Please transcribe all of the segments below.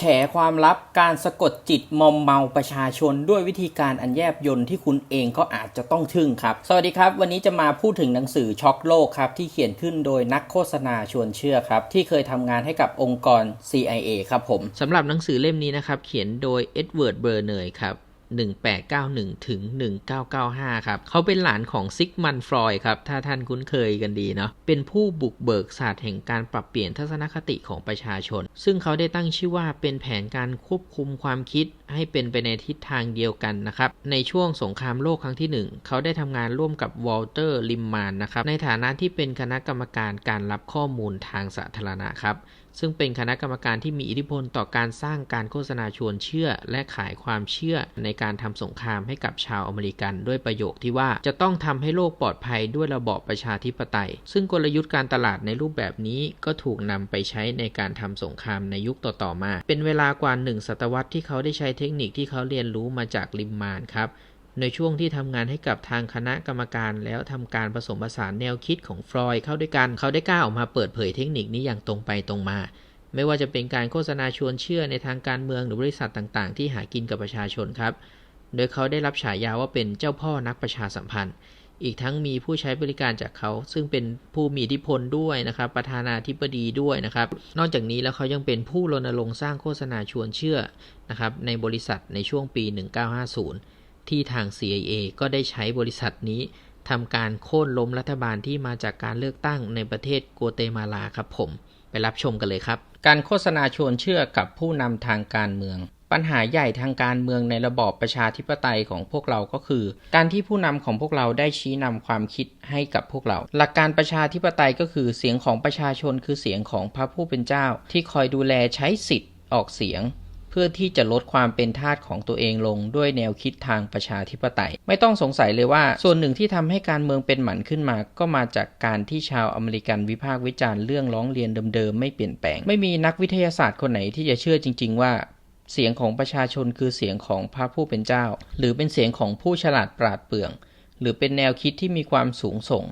แฉความลับการสะกดจิตมอมเมาประชาชนด้วยวิธีการอันแยบยลที่คุณเองก็อาจจะต้องทึ่งครับสวัสดีครับวันนี้จะมาพูดถึงหนังสือช็อกโลกครับที่เขียนขึ้นโดยนักโฆษณาชวนเชื่อครับที่เคยทำงานให้กับองค์กร CIA ครับผมสำหรับหนังสือเล่มนี้นะครับเขียนโดยเอ็ดเวิร์ด เบอร์เนยครับ1891ถึง1995ครับเขาเป็นหลานของซิกมันด์ ฟรอยด์ครับถ้าท่านคุ้นเคยกันดีเนาะเป็นผู้บุกเบิกศาสตร์แห่งการปรับเปลี่ยนทัศนคติของประชาชนซึ่งเขาได้ตั้งชื่อว่าเป็นแผนการควบคุมความคิดให้เป็นไปในทิศทางเดียวกันนะครับในช่วงสงครามโลกครั้งที่1เขาได้ทำงานร่วมกับวอลเตอร์ ลิมมานนะครับในฐานะที่เป็นคณะกรรมการการรับข้อมูลทางสาธารณะครับซึ่งเป็นคณะกรรมการที่มีอิทธิพลต่อการสร้างการโฆษณาชวนเชื่อและขายความเชื่อในการทำสงครามให้กับชาวอเมริกันด้วยประโยคที่ว่าจะต้องทำให้โลกปลอดภัยด้วยระบอบประชาธิปไตยซึ่งกลยุทธ์การตลาดในรูปแบบนี้ก็ถูกนำไปใช้ในการทำสงครามในยุคต่อๆมาเป็นเวลากว่า1 ศตวรรษที่เขาได้ใช้เทคนิคที่เขาเรียนรู้มาจากลิมมานครับในช่วงที่ทำงานให้กับทางคณะกรรมการแล้วทำการผสมผสานแนวคิดของฟรอยด์เข้าด้วยกันเขาได้กล้าออกมาเปิดเผยเทคนิคนี้อย่างตรงไปตรงมาไม่ว่าจะเป็นการโฆษณาชวนเชื่อในทางการเมืองหรือบริษัทต่างๆที่หากินกับประชาชนครับโดยเขาได้รับฉายาว่าเป็นเจ้าพ่อนักประชาสัมพันธ์อีกทั้งมีผู้ใช้บริการจากเขาซึ่งเป็นผู้มีอิทธิพลด้วยนะครับประธานาธิบดีด้วยนะครับนอกจากนี้แล้วเขายังเป็นผู้รณรงค์สร้างโฆษณาชวนเชื่อนะครับในบริษัทในช่วงปี1950ที่ทาง CIA ก็ได้ใช้บริษัทนี้ทำการโค่นล้มรัฐบาลที่มาจากการเลือกตั้งในประเทศกัวเตมาลาครับผมไปรับชมกันเลยครับการโฆษณาชวนเชื่อกับผู้นำทางการเมืองปัญหาใหญ่ทางการเมืองในระบอบประชาธิปไตยของพวกเราก็คือการที่ผู้นำของพวกเราได้ชี้นำความคิดให้กับพวกเราหลักการประชาธิปไตยก็คือเสียงของประชาชนคือเสียงของพระผู้เป็นเจ้าที่คอยดูแลใช้สิทธิ์ออกเสียงเพื่อที่จะลดความเป็นทาสของตัวเองลงด้วยแนวคิดทางประชาธิปไตยไม่ต้องสงสัยเลยว่าส่วนหนึ่งที่ทำให้การเมืองเป็นหมันขึ้นมาก็มาจากการที่ชาวอเมริกันวิพากษ์วิจารณ์เรื่องร้องเรียนเดิมๆไม่เปลี่ยนแปลงไม่มีนักวิทยาศาสตร์คนไหนที่จะเชื่อจริงๆว่าเสียงของประชาชนคือเสียงของพระผู้เป็นเจ้าหรือเป็นเสียงของผู้ฉลาดปราดเปรื่องหรือเป็นแนวคิดที่มีความสูงส่ง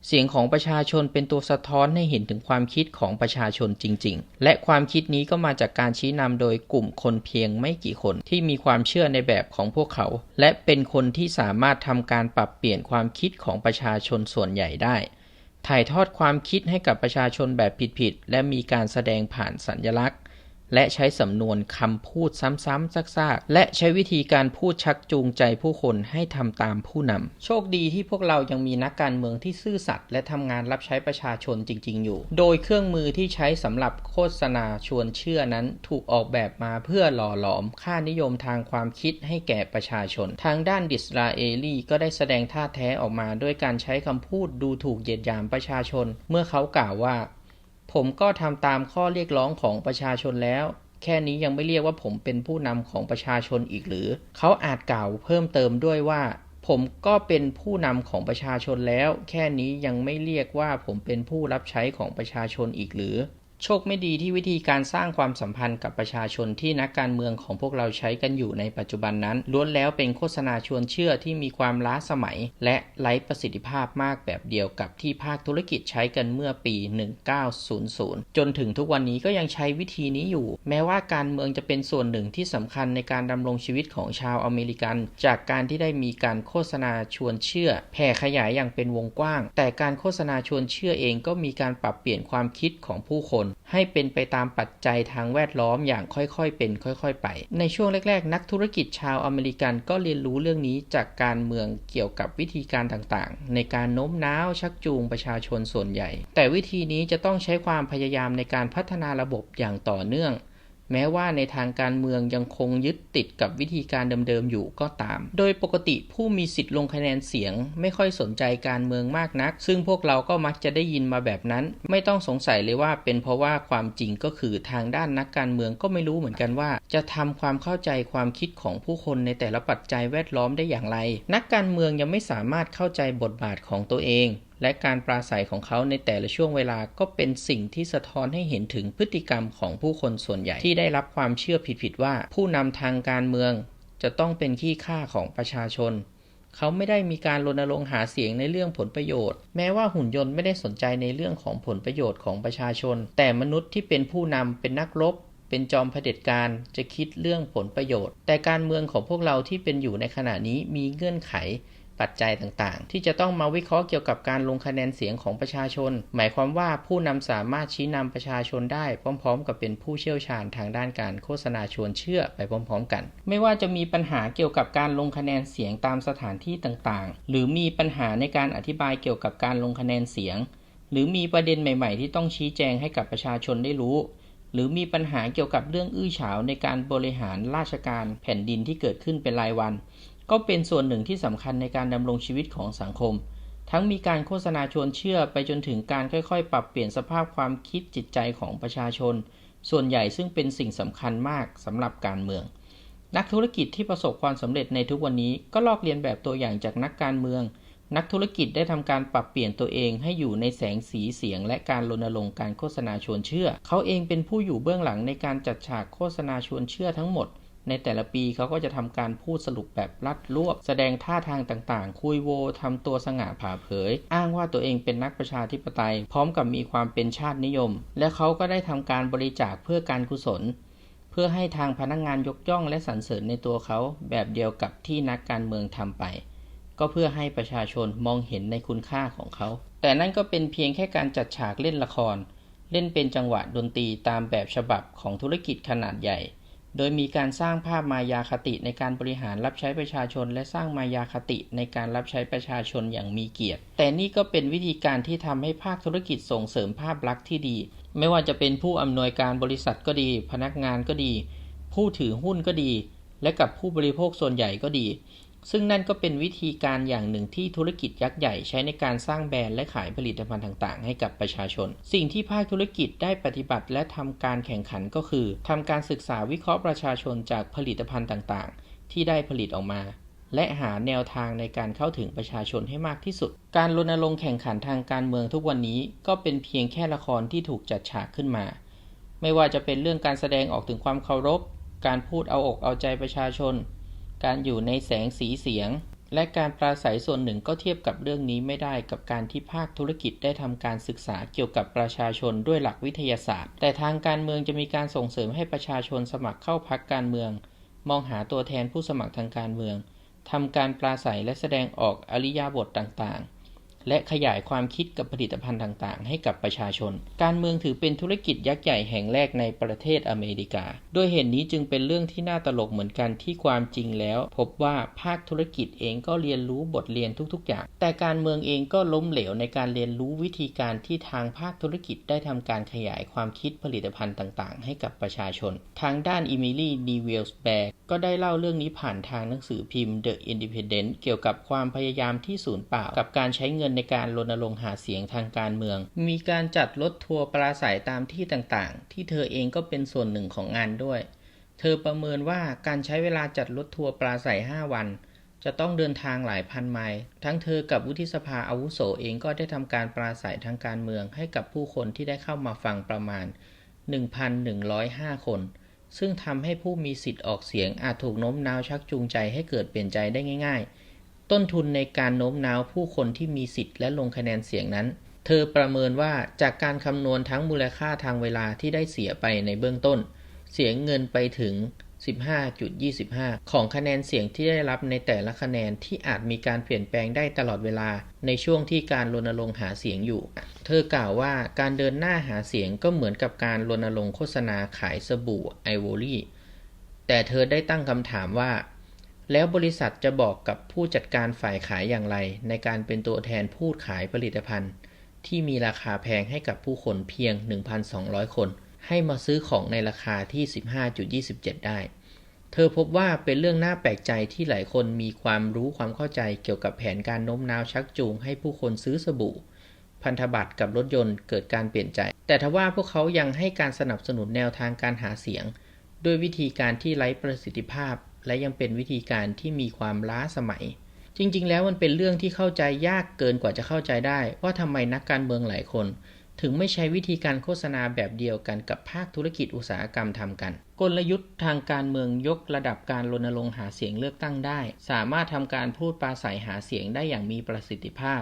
เสียงของประชาชนเป็นตัวสะท้อนให้เห็นถึงความคิดของประชาชนจริงๆและความคิดนี้ก็มาจากการชี้นำโดยกลุ่มคนเพียงไม่กี่คนที่มีความเชื่อในแบบของพวกเขาและเป็นคนที่สามารถทำการปรับเปลี่ยนความคิดของประชาชนส่วนใหญ่ได้ถ่ายทอดความคิดให้กับประชาชนแบบผิดๆและมีการแสดงผ่านสัญลักษณ์และใช้สำนวนคำพูดซ้ำๆซากๆและใช้วิธีการพูดชักจูงใจผู้คนให้ทำตามผู้นำโชคดีที่พวกเรายังมีนักการเมืองที่ซื่อสัตย์และทำงานรับใช้ประชาชนจริงๆอยู่โดยเครื่องมือที่ใช้สำหรับโฆษณาชวนเชื่อนั้นถูกออกแบบมาเพื่อหล่อหลอมค่านิยมทางความคิดให้แก่ประชาชนทางด้านดิสราเอลีก็ได้แสดงท่าแท้ออกมาด้วยการใช้คำพูดดูถูกเหยียดหยามประชาชนเมื่อเขากล่าวว่าผมก็ทำตามข้อเรียกร้องของประชาชนแล้วแค่นี้ยังไม่เรียกว่าผมเป็นผู้นำของประชาชนอีกหรือเขาอาจกล่าวเพิ่มเติมด้วยว่าผมก็เป็นผู้นำของประชาชนแล้วแค่นี้ยังไม่เรียกว่าผมเป็นผู้รับใช้ของประชาชนอีกหรือโชคไม่ดีที่วิธีการสร้างความสัมพันธ์กับประชาชนที่นักการเมืองของพวกเราใช้กันอยู่ในปัจจุบันนั้นล้วนแล้วเป็นโฆษณาชวนเชื่อที่มีความล้าสมัยและไร้ประสิทธิภาพมากแบบเดียวกับที่ภาคธุรกิจใช้กันเมื่อปี1900จนถึงทุกวันนี้ก็ยังใช้วิธีนี้อยู่แม้ว่าการเมืองจะเป็นส่วนหนึ่งที่สำคัญในการดำรงชีวิตของชาวอเมริกันจากการที่ได้มีการโฆษณาชวนเชื่อแผ่ขยายอย่างเป็นวงกว้างแต่การโฆษณาชวนเชื่อเองก็มีการปรับเปลี่ยนความคิดของผู้คนให้เป็นไปตามปัจจัยทางแวดล้อมอย่างค่อยๆเป็นค่อยๆไปในช่วงแรกๆนักธุรกิจชาวอเมริกันก็เรียนรู้เรื่องนี้จากการเมืองเกี่ยวกับวิธีการต่างๆในการโน้มน้าวชักจูงประชาชนส่วนใหญ่แต่วิธีนี้จะต้องใช้ความพยายามในการพัฒนาระบบอย่างต่อเนื่องแม้ว่าในทางการเมืองยังคงยึดติดกับวิธีการเดิมๆอยู่ก็ตามโดยปกติผู้มีสิทธิ์ลงคะแนนเสียงไม่ค่อยสนใจการเมืองมากนักซึ่งพวกเราก็มักจะได้ยินมาแบบนั้นไม่ต้องสงสัยเลยว่าเป็นเพราะว่าความจริงก็คือทางด้านนักการเมืองก็ไม่รู้เหมือนกันว่าจะทำความเข้าใจความคิดของผู้คนในแต่ละปัจจัยแวดล้อมได้อย่างไรนักการเมืองยังไม่สามารถเข้าใจบทบาทของตัวเองและการปราศัยของเขาในแต่ละช่วงเวลาก็เป็นสิ่งที่สะท้อนให้เห็นถึงพฤติกรรมของผู้คนส่วนใหญ่ที่ได้รับความเชื่อผิดๆว่าผู้นำทางการเมืองจะต้องเป็นขี้ข้าของประชาชนเขาไม่ได้มีการรณรงค์หาเสียงในเรื่องผลประโยชน์แม้ว่าหุ่นยนต์ไม่ได้สนใจในเรื่องของผลประโยชน์ของประชาชนแต่มนุษย์ที่เป็นผู้นำเป็นนักรบ เป็นจอมเผด็จการจะคิดเรื่องผลประโยชน์แต่การเมืองของพวกเราที่เป็นอยู่ในขณะนี้มีเงื่อนไขปัจจัยต่างๆที่จะต้องมาวิเคราะห์เกี่ยวกับการลงคะแนนเสียงของประชาชนหมายความว่าผู้นำสามารถชี้นำประชาชนได้พร้อมๆกับเป็นผู้เชี่ยวชาญทางด้านการโฆษณาชวนเชื่อไปพร้อมๆกันไม่ว่าจะมีปัญหาเกี่ยวกับการลงคะแนนเสียงตามสถานที่ต่างๆหรือมีปัญหาในการอธิบายเกี่ยวกับการลงคะแนนเสียงหรือมีประเด็นใหม่ๆที่ต้องชี้แจงให้กับประชาชนได้รู้หรือมีปัญหาเกี่ยวกับเรื่องอื้อฉาวในการบริหารราชการแผ่นดินที่เกิดขึ้นเป็นรายวันก็เป็นส่วนหนึ่งที่สำคัญในการดำรงชีวิตของสังคมทั้งมีการโฆษณาชวนเชื่อไปจนถึงการค่อยๆปรับเปลี่ยนสภาพความคิดจิตใจของประชาชนส่วนใหญ่ซึ่งเป็นสิ่งสำคัญมากสำหรับการเมืองนักธุรกิจที่ประสบความสำเร็จในทุกวันนี้ก็ลอกเลียนแบบตัวอย่างจากนักการเมืองนักธุรกิจได้ทำการปรับเปลี่ยนตัวเองให้อยู่ในแสงสีเสียงและการรณรงค์การโฆษณาชวนเชื่อเขาเองเป็นผู้อยู่เบื้องหลังในการจัดฉากโฆษณาชวนเชื่อทั้งหมดในแต่ละปีเขาก็จะทำการพูดสรุปแบบลัดรวบแสดงท่าทางต่างๆคุยโวทำตัวสง่าผ่าเผยอ้างว่าตัวเองเป็นนักประชาธิปไตยพร้อมกับมีความเป็นชาตินิยมและเขาก็ได้ทำการบริจาคเพื่อการกุศลเพื่อให้ทางพนักงานยกย่องและสรรเสริญในตัวเขาแบบเดียวกับที่นักการเมืองทำไปก็เพื่อให้ประชาชนมองเห็นในคุณค่าของเขาแต่นั่นก็เป็นเพียงแค่การจัดฉากเล่นละครเล่นเป็นจังหวะดนตรีตามแบบฉบับของธุรกิจขนาดใหญ่โดยมีการสร้างภาพมายาคติในการบริหารรับใช้ประชาชนและสร้างมายาคติในการรับใช้ประชาชนอย่างมีเกียรติแต่นี่ก็เป็นวิธีการที่ทำให้ภาคธุรกิจส่งเสริมภาพลักษณ์ที่ดีไม่ว่าจะเป็นผู้อำนวยการบริษัทก็ดีพนักงานก็ดีผู้ถือหุ้นก็ดีและกับผู้บริโภคส่วนใหญ่ก็ดีซึ่งนั่นก็เป็นวิธีการอย่างหนึ่งที่ธุรกิจยักษ์ใหญ่ใช้ในการสร้างแบรนด์และขายผลิตภัณฑ์ต่างๆให้กับประชาชนสิ่งที่ภาคธุรกิจได้ปฏิบัติและทำการแข่งขันก็คือทำการศึกษาวิเคราะห์ประชาชนจากผลิตภัณฑ์ต่างๆที่ได้ผลิตออกมาและหาแนวทางในการเข้าถึงประชาชนให้มากที่สุดการรณรงค์แข่งขันทางการเมืองทุกวันนี้ก็เป็นเพียงแค่ละครที่ถูกจัดฉากขึ้นมาไม่ว่าจะเป็นเรื่องการแสดงออกถึงความเคารพการพูดเอาอกเอาใจประชาชนการอยู่ในแสงสีเสียงและการปราศัยส่วนหนึ่งก็เทียบกับเรื่องนี้ไม่ได้กับการที่ภาคธุรกิจได้ทำการศึกษาเกี่ยวกับประชาชนด้วยหลักวิทยาศาสตร์แต่ทางการเมืองจะมีการส่งเสริมให้ประชาชนสมัครเข้าพรรคการเมืองมองหาตัวแทนผู้สมัครทางการเมืองทำการปราศัยและแสดงออกอริยบทต่างๆและขยายความคิดกับผลิตภัณฑ์ต่างๆให้กับประชาชนการเมืองถือเป็นธุรกิจยักษ์ใหญ่แห่งแรกในประเทศอเมริกาด้วยเหตุนี้จึงเป็นเรื่องที่น่าตลกเหมือนกันที่ความจริงแล้วพบว่าภาคธุรกิจเองก็เรียนรู้บทเรียนทุกๆอย่างแต่การเมืองเองก็ล้มเหลวในการเรียนรู้วิธีการที่ทางภาคธุรกิจได้ทำการขยายความคิดผลิตภัณฑ์ต่างๆให้กับประชาชนทางด้านอิมิลี่ ดีเวลส์แบร์ก็ได้เล่าเรื่องนี้ผ่านทางหนังสือพิมพ์ The Independent เกี่ยวกับความพยายามที่สูญเปล่ากับการใช้เงินในการรณรงค์หาเสียงทางการเมืองมีการจัดรถทัวร์ปราศัยตามที่ต่างๆที่เธอเองก็เป็นส่วนหนึ่งของงานด้วยเธอประเมินว่าการใช้เวลาจัดรถทัวร์ปราศัย5 วันจะต้องเดินทางหลายพันไมล์ทั้งเธอกับวุฒิสภาอาวุโสเองก็ได้ทำการปราศัยทางการเมืองให้กับผู้คนที่ได้เข้ามาฟังประมาณ 1,105 คนซึ่งทำให้ผู้มีสิทธิ์ออกเสียงอาจถูกโน้มน้าวชักจูงใจให้เกิดเปลี่ยนใจได้ง่ายๆต้นทุนในการโน้มน้าวผู้คนที่มีสิทธิ์และลงคะแนนเสียงนั้นเธอประเมินว่าจากการคำนวณทั้งมูลค่าทางเวลาที่ได้เสียไปในเบื้องต้นเสียเงินไปถึง 15.25 ของคะแนนเสียงที่ได้รับในแต่ละคะแนนที่อาจมีการเปลี่ยนแปลงได้ตลอดเวลาในช่วงที่การรณรงค์หาเสียงอยู่เธอกล่าวว่าการเดินหน้าหาเสียงก็เหมือนกับการรณรงค์โฆษณาขายสบู่ไอโวรี่แต่เธอได้ตั้งคำถามว่าแล้วบริษัทจะบอกกับผู้จัดการฝ่ายขายอย่างไรในการเป็นตัวแทนพูดขายผลิตภัณฑ์ที่มีราคาแพงให้กับผู้คนเพียง 1,200 คนให้มาซื้อของในราคาที่ 15.27 ได้เธอพบว่าเป็นเรื่องน่าแปลกใจที่หลายคนมีความรู้ความเข้าใจเกี่ยวกับแผนการโน้มน้าวชักจูงให้ผู้คนซื้อสบู่พันธบัตรกับรถยนต์เกิดการเปลี่ยนใจแต่ทว่าพวกเขายังให้การสนับสนุนแนวทางการหาเสียงด้วยวิธีการที่ไร้ประสิทธิภาพและยังเป็นวิธีการที่มีความล้าสมัยจริงๆแล้วมันเป็นเรื่องที่เข้าใจยากเกินกว่าจะเข้าใจได้ว่าทำไมนักการเมืองหลายคนถึงไม่ใช้วิธีการโฆษณาแบบเดียวกันกับภาคธุรกิจอุตสาหกรรมทำกันกลยุทธ์ทางการเมืองยกระดับการรณรงค์หาเสียงเลือกตั้งได้สามารถทำการพูดปราศัยหาเสียงได้อย่างมีประสิทธิภาพ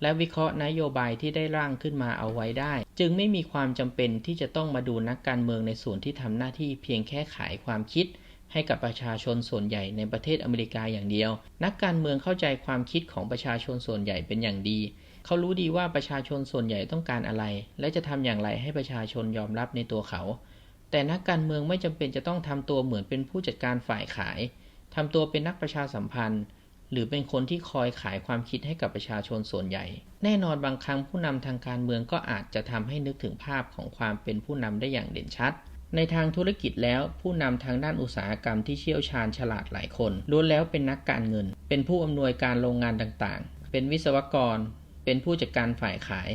และวิเคราะห์นโยบายที่ได้ร่างขึ้นมาเอาไว้ได้จึงไม่มีความจำเป็นที่จะต้องมาดูนักการเมืองในส่วนที่ทำหน้าที่เพียงแค่ขายความคิดให้กับประชาชนส่วนใหญ่ในประเทศอเมริกาอย่างเดียวนักการเมืองเข้าใจความคิดของประชาชนส่วนใหญ่เป็นอย่างดีเขารู้ดีว่าประชาชนส่วนใหญ่ต้องการอะไรและจะทำอย่างไรให้ประชาชนยอมรับในตัวเขาแต่นักการเมืองไม่จำเป็นจะต้องทำตัวเหมือนเป็นผู้จัดการฝ่ายขายทำตัวเป็นนักประชาสัมพันธ์หรือเป็นคนที่คอยขายความคิดให้กับประชาชนส่วนใหญ่แน่นอนบางครั้งผู้นำทางการเมืองก็อาจจะทำให้นึกถึงภาพของความเป็นผู้นำได้อย่างเด่นชัดในทางธุรกิจแล้วผู้นำทางด้านอุตสาหกรรมที่เชี่ยวชาญฉลาดหลายคนล้วนแล้วเป็นนักการเงินเป็นผู้อำนวยการโรงงานต่างๆเป็นวิศวกรเป็นผู้จัดการฝ่ายขาย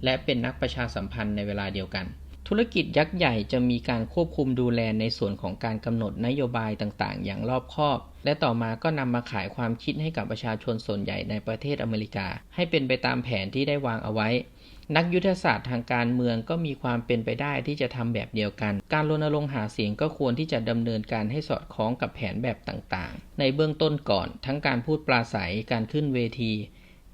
และเป็นนักประชาสัมพันธ์ในเวลาเดียวกันธุรกิจยักษ์ใหญ่จะมีการควบคุมดูแลในส่วนของการกำหนดนโยบายต่างๆอย่างรอบคอบและต่อมาก็นำมาขายความคิดให้กับประชาชนส่วนใหญ่ในประเทศอเมริกาให้เป็นไปตามแผนที่ได้วางเอาไว้นักยุทธศาสตร์ทางการเมืองก็มีความเป็นไปได้ที่จะทำแบบเดียวกันการรณรงค์หาเสียงก็ควรที่จะดำเนินการให้สอดคล้องกับแผนแบบต่างๆในเบื้องต้นก่อนทั้งการพูดปราศัยการขึ้นเวที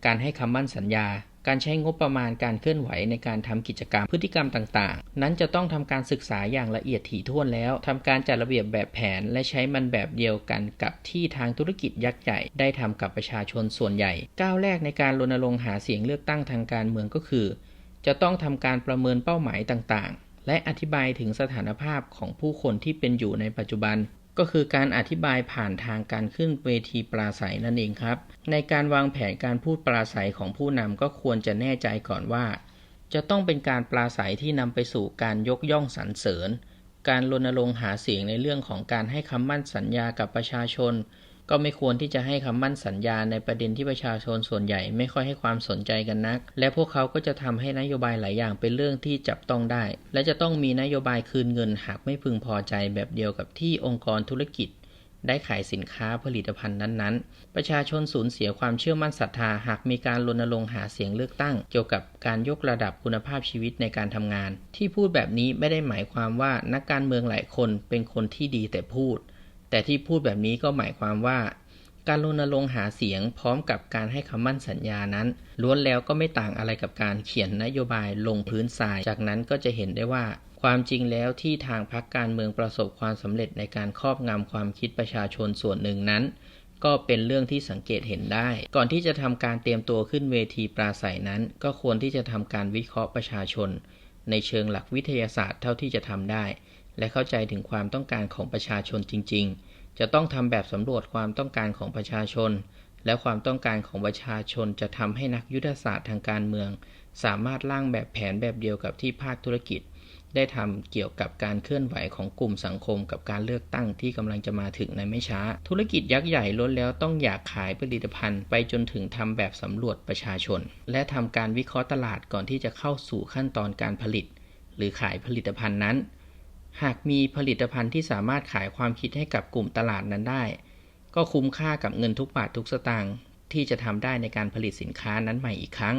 การให้คำมั่นสัญญาการใช้งบประมาณการเคลื่อนไหวในการทำกิจกรรมพฤติกรรมต่างๆนั้นจะต้องทำการศึกษาอย่างละเอียดถี่ถ้วนแล้วทำการจัดระเบียบแบบแผนและใช้มันแบบเดียวกันกับที่ทางธุรกิจยักษ์ใหญ่ได้ทำกับประชาชนส่วนใหญ่ก้าวแรกในการรณรงค์หาเสียงเลือกตั้งทางการเมืองก็คือจะต้องทำการประเมินเป้าหมายต่างๆและอธิบายถึงสถานภาพของผู้คนที่เป็นอยู่ในปัจจุบันก็คือการอธิบายผ่านทางการขึ้นเวทีปราศัยนั่นเองครับในการวางแผนการพูดปราศัยของผู้นำก็ควรจะแน่ใจก่อนว่าจะต้องเป็นการปราศัยที่นำไปสู่การยกย่องสรรเสริญการรณรงค์หาเสียงในเรื่องของการให้คำมั่นสัญญากับประชาชนก็ไม่ควรที่จะให้คำมั่นสัญญาในประเด็นที่ประชาชนส่วนใหญ่ไม่ค่อยให้ความสนใจกันนักและพวกเขาก็จะทำให้นโยบายหลายอย่างเป็นเรื่องที่จับต้องได้และจะต้องมีนโยบายคืนเงินหากไม่พึงพอใจแบบเดียวกับที่องค์กรธุรกิจได้ขายสินค้าผลิตภัณฑ์นั้นๆประชาชนสูญเสียความเชื่อมั่นศรัทธาหากมีการรณรงค์หาเสียงเลือกตั้งเกี่ยวกับการยกระดับคุณภาพชีวิตในการทำงานที่พูดแบบนี้ไม่ได้หมายความว่านักการเมืองหลายคนเป็นคนที่ดีแต่พูดแต่ที่พูดแบบนี้ก็หมายความว่าการรณรงค์หาเสียงพร้อมกับการให้คำมั่นสัญญานั้นล้วนแล้วก็ไม่ต่างอะไรกับการเขียนนโยบายลงพื้นทรายจากนั้นก็จะเห็นได้ว่าความจริงแล้วที่ทางพรรคการเมืองประสบความสำเร็จในการครอบงำความคิดประชาชนส่วนหนึ่งนั้นก็เป็นเรื่องที่สังเกตเห็นได้ก่อนที่จะทำการเตรียมตัวขึ้นเวทีปราศัยนั้นก็ควรที่จะทำการวิเคราะห์ประชาชนในเชิงหลักวิทยาศาสตร์เท่าที่จะทำได้และเข้าใจถึงความต้องการของประชาชนจริงๆจะต้องทำแบบสำรวจความต้องการของประชาชนและความต้องการของประชาชนจะทำให้นักยุทธศาสตร์ทางการเมืองสามารถร่างแบบแผนแบบเดียวกับที่ภาคธุรกิจได้ทำเกี่ยวกับการเคลื่อนไหวของกลุ่มสังคมกับการเลือกตั้งที่กำลังจะมาถึงในไม่ช้าธุรกิจยักษ์ใหญ่ล้วนแล้วต้องอยากขายผลิตภัณฑ์ไปจนถึงทำแบบสำรวจประชาชนและทำการวิเคราะห์ตลาดก่อนที่จะเข้าสู่ขั้นตอนการผลิตหรือขายผลิตภัณฑ์นั้นหากมีผลิตภัณฑ์ที่สามารถขายความคิดให้กับกลุ่มตลาดนั้นได้ก็คุ้มค่ากับเงินทุกบาททุกสตางค์ที่จะทำได้ในการผลิตสินค้านั้นใหม่อีกครั้ง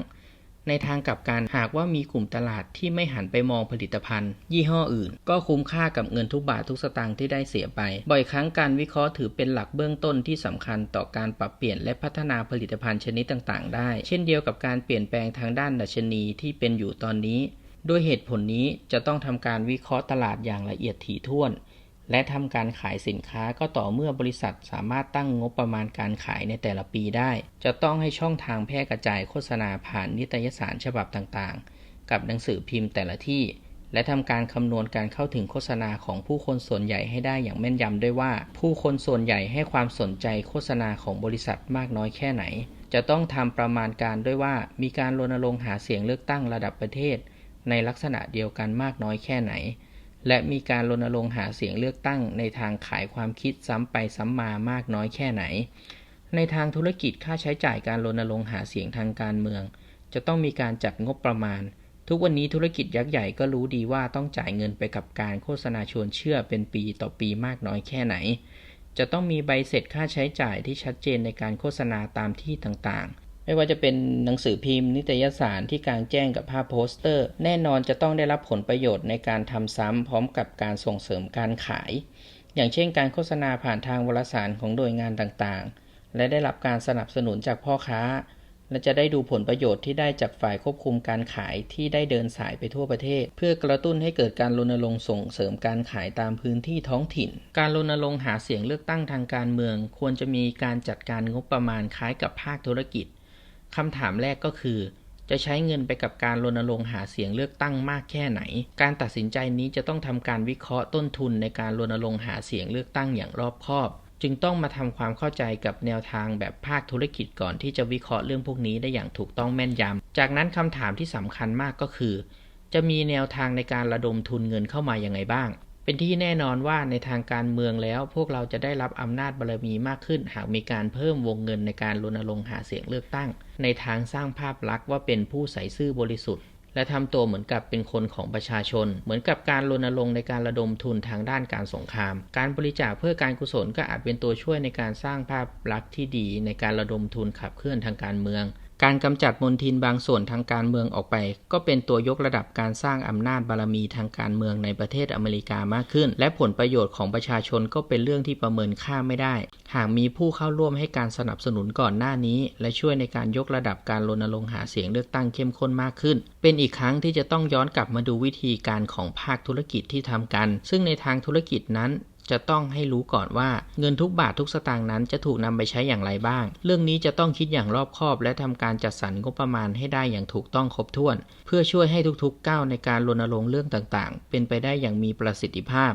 ในทางกลับกันหากว่ามีกลุ่มตลาดที่ไม่หันไปมองผลิตภัณฑ์ยี่ห้ออื่นก็คุ้มค่ากับเงินทุกบาททุกสตางค์ที่ได้เสียไปบ่อยครั้งการวิเคราะห์ถือเป็นหลักเบื้องต้นที่สำคัญต่อการปรับเปลี่ยนและพัฒนาผลิตภัณฑ์ชนิดต่างๆได้เช่นเดียวกับการเปลี่ยนแปลงทางด้านดัชนีที่เป็นอยู่ตอนนี้ด้วยเหตุผลนี้จะต้องทำการวิเคราะห์ตลาดอย่างละเอียดถี่ถ้วนและทำการขายสินค้าก็ต่อเมื่อบริษัทสามารถตั้งงบประมาณการขายในแต่ละปีได้จะต้องให้ช่องทางแพร่กระจายโฆษณาผ่านนิตยสารฉบับต่างๆกับหนังสือพิมพ์แต่ละที่และทำการคำนวณการเข้าถึงโฆษณาของผู้คนส่วนใหญ่ให้ได้อย่างแม่นยำด้วยว่าผู้คนส่วนใหญ่ให้ความสนใจโฆษณาของบริษัทมากน้อยแค่ไหนจะต้องทำประมาณการด้วยว่ามีการรณรงค์หาเสียงเลือกตั้งระดับประเทศในลักษณะเดียวกันมากน้อยแค่ไหนและมีการรณรงค์หาเสียงเลือกตั้งในทางขายความคิดซ้ำไปซ้ำมามากน้อยแค่ไหนในทางธุรกิจค่าใช้จ่ายการรณรงค์หาเสียงทางการเมืองจะต้องมีการจัดงบประมาณทุกวันนี้ธุรกิจยักษ์ใหญ่ก็รู้ดีว่าต้องจ่ายเงินไปกับการโฆษณาชวนเชื่อเป็นปีต่อปีมากน้อยแค่ไหนจะต้องมีใบเสร็จค่าใช้จ่ายที่ชัดเจนในการโฆษณาตามที่ต่างๆไม่ว่าจะเป็นหนังสือพิมพ์นิตยสารที่กางแจ้งกับภาพโปสเตอร์แน่นอนจะต้องได้รับผลประโยชน์ในการทำซ้ำพร้อมกับการส่งเสริมการขายอย่างเช่นการโฆษณาผ่านทางวารสารของหน่วยงานต่างๆและได้รับการสนับสนุนจากพ่อค้า และจะได้ดูผลประโยชน์ที่ได้จากฝ่ายควบคุมการขายที่ได้เดินสายไปทั่วประเทศเพื่อกระตุ้นให้เกิดการรณรงค์ส่งเสริมการขายตามพื้นที่ท้องถิ่นการรณรงค์หาเสียงเลือกตั้งทางการเมืองควรจะมีการจัดการงบประมาณคล้ายกับภาคธุรกิจคำถามแรกก็คือจะใช้เงินไปกับการรณรงค์หาเสียงเลือกตั้งมากแค่ไหนการตัดสินใจนี้จะต้องทำการวิเคราะห์ต้นทุนในการรณรงค์หาเสียงเลือกตั้งอย่างรอบคอบจึงต้องมาทำความเข้าใจกับแนวทางแบบภาคธุรกิจก่อนที่จะวิเคราะห์เรื่องพวกนี้ได้อย่างถูกต้องแม่นยำจากนั้นคำถามที่สำคัญมากก็คือจะมีแนวทางในการระดมทุนเงินเข้ามายังไงบ้างเป็นที่แน่นอนว่าในทางการเมืองแล้วพวกเราจะได้รับอำนาจบารมีมากขึ้นหากมีการเพิ่มวงเงินในการรณรงค์หาเสียงเลือกตั้งในทางสร้างภาพลักษณ์ว่าเป็นผู้ใส่ซื่อบริสุทธิ์และทำตัวเหมือนกับเป็นคนของประชาชนเหมือนกับการรณรงค์ในการระดมทุนทางด้านการสงครามการบริจาคเพื่อการกุศลก็อาจเป็นตัวช่วยในการสร้างภาพลักษณ์ที่ดีในการระดมทุนขับเคลื่อนทางการเมืองการกำจัดมลทินบางส่วนทางการเมืองออกไปก็เป็นตัวยกระดับการสร้างอำนาจบารมีทางการเมืองในประเทศอเมริกามากขึ้นและผลประโยชน์ของประชาชนก็เป็นเรื่องที่ประเมินค่าไม่ได้หากมีผู้เข้าร่วมให้การสนับสนุนก่อนหน้านี้และช่วยในการยกระดับการรณรงค์หาเสียงเลือกตั้งเข้มข้นมากขึ้นเป็นอีกครั้งที่จะต้องย้อนกลับมาดูวิธีการของภาคธุรกิจที่ทำกันซึ่งในทางธุรกิจนั้นจะต้องให้รู้ก่อนว่าเงินทุกบาททุกสตางค์นั้นจะถูกนำไปใช้อย่างไรบ้างเรื่องนี้จะต้องคิดอย่างรอบคอบและทำการจัดสรรงบประมาณให้ได้อย่างถูกต้องครบถ้วนเพื่อช่วยให้ทุกๆก้าวในการรณรงค์เรื่องต่างๆเป็นไปได้อย่างมีประสิทธิภาพ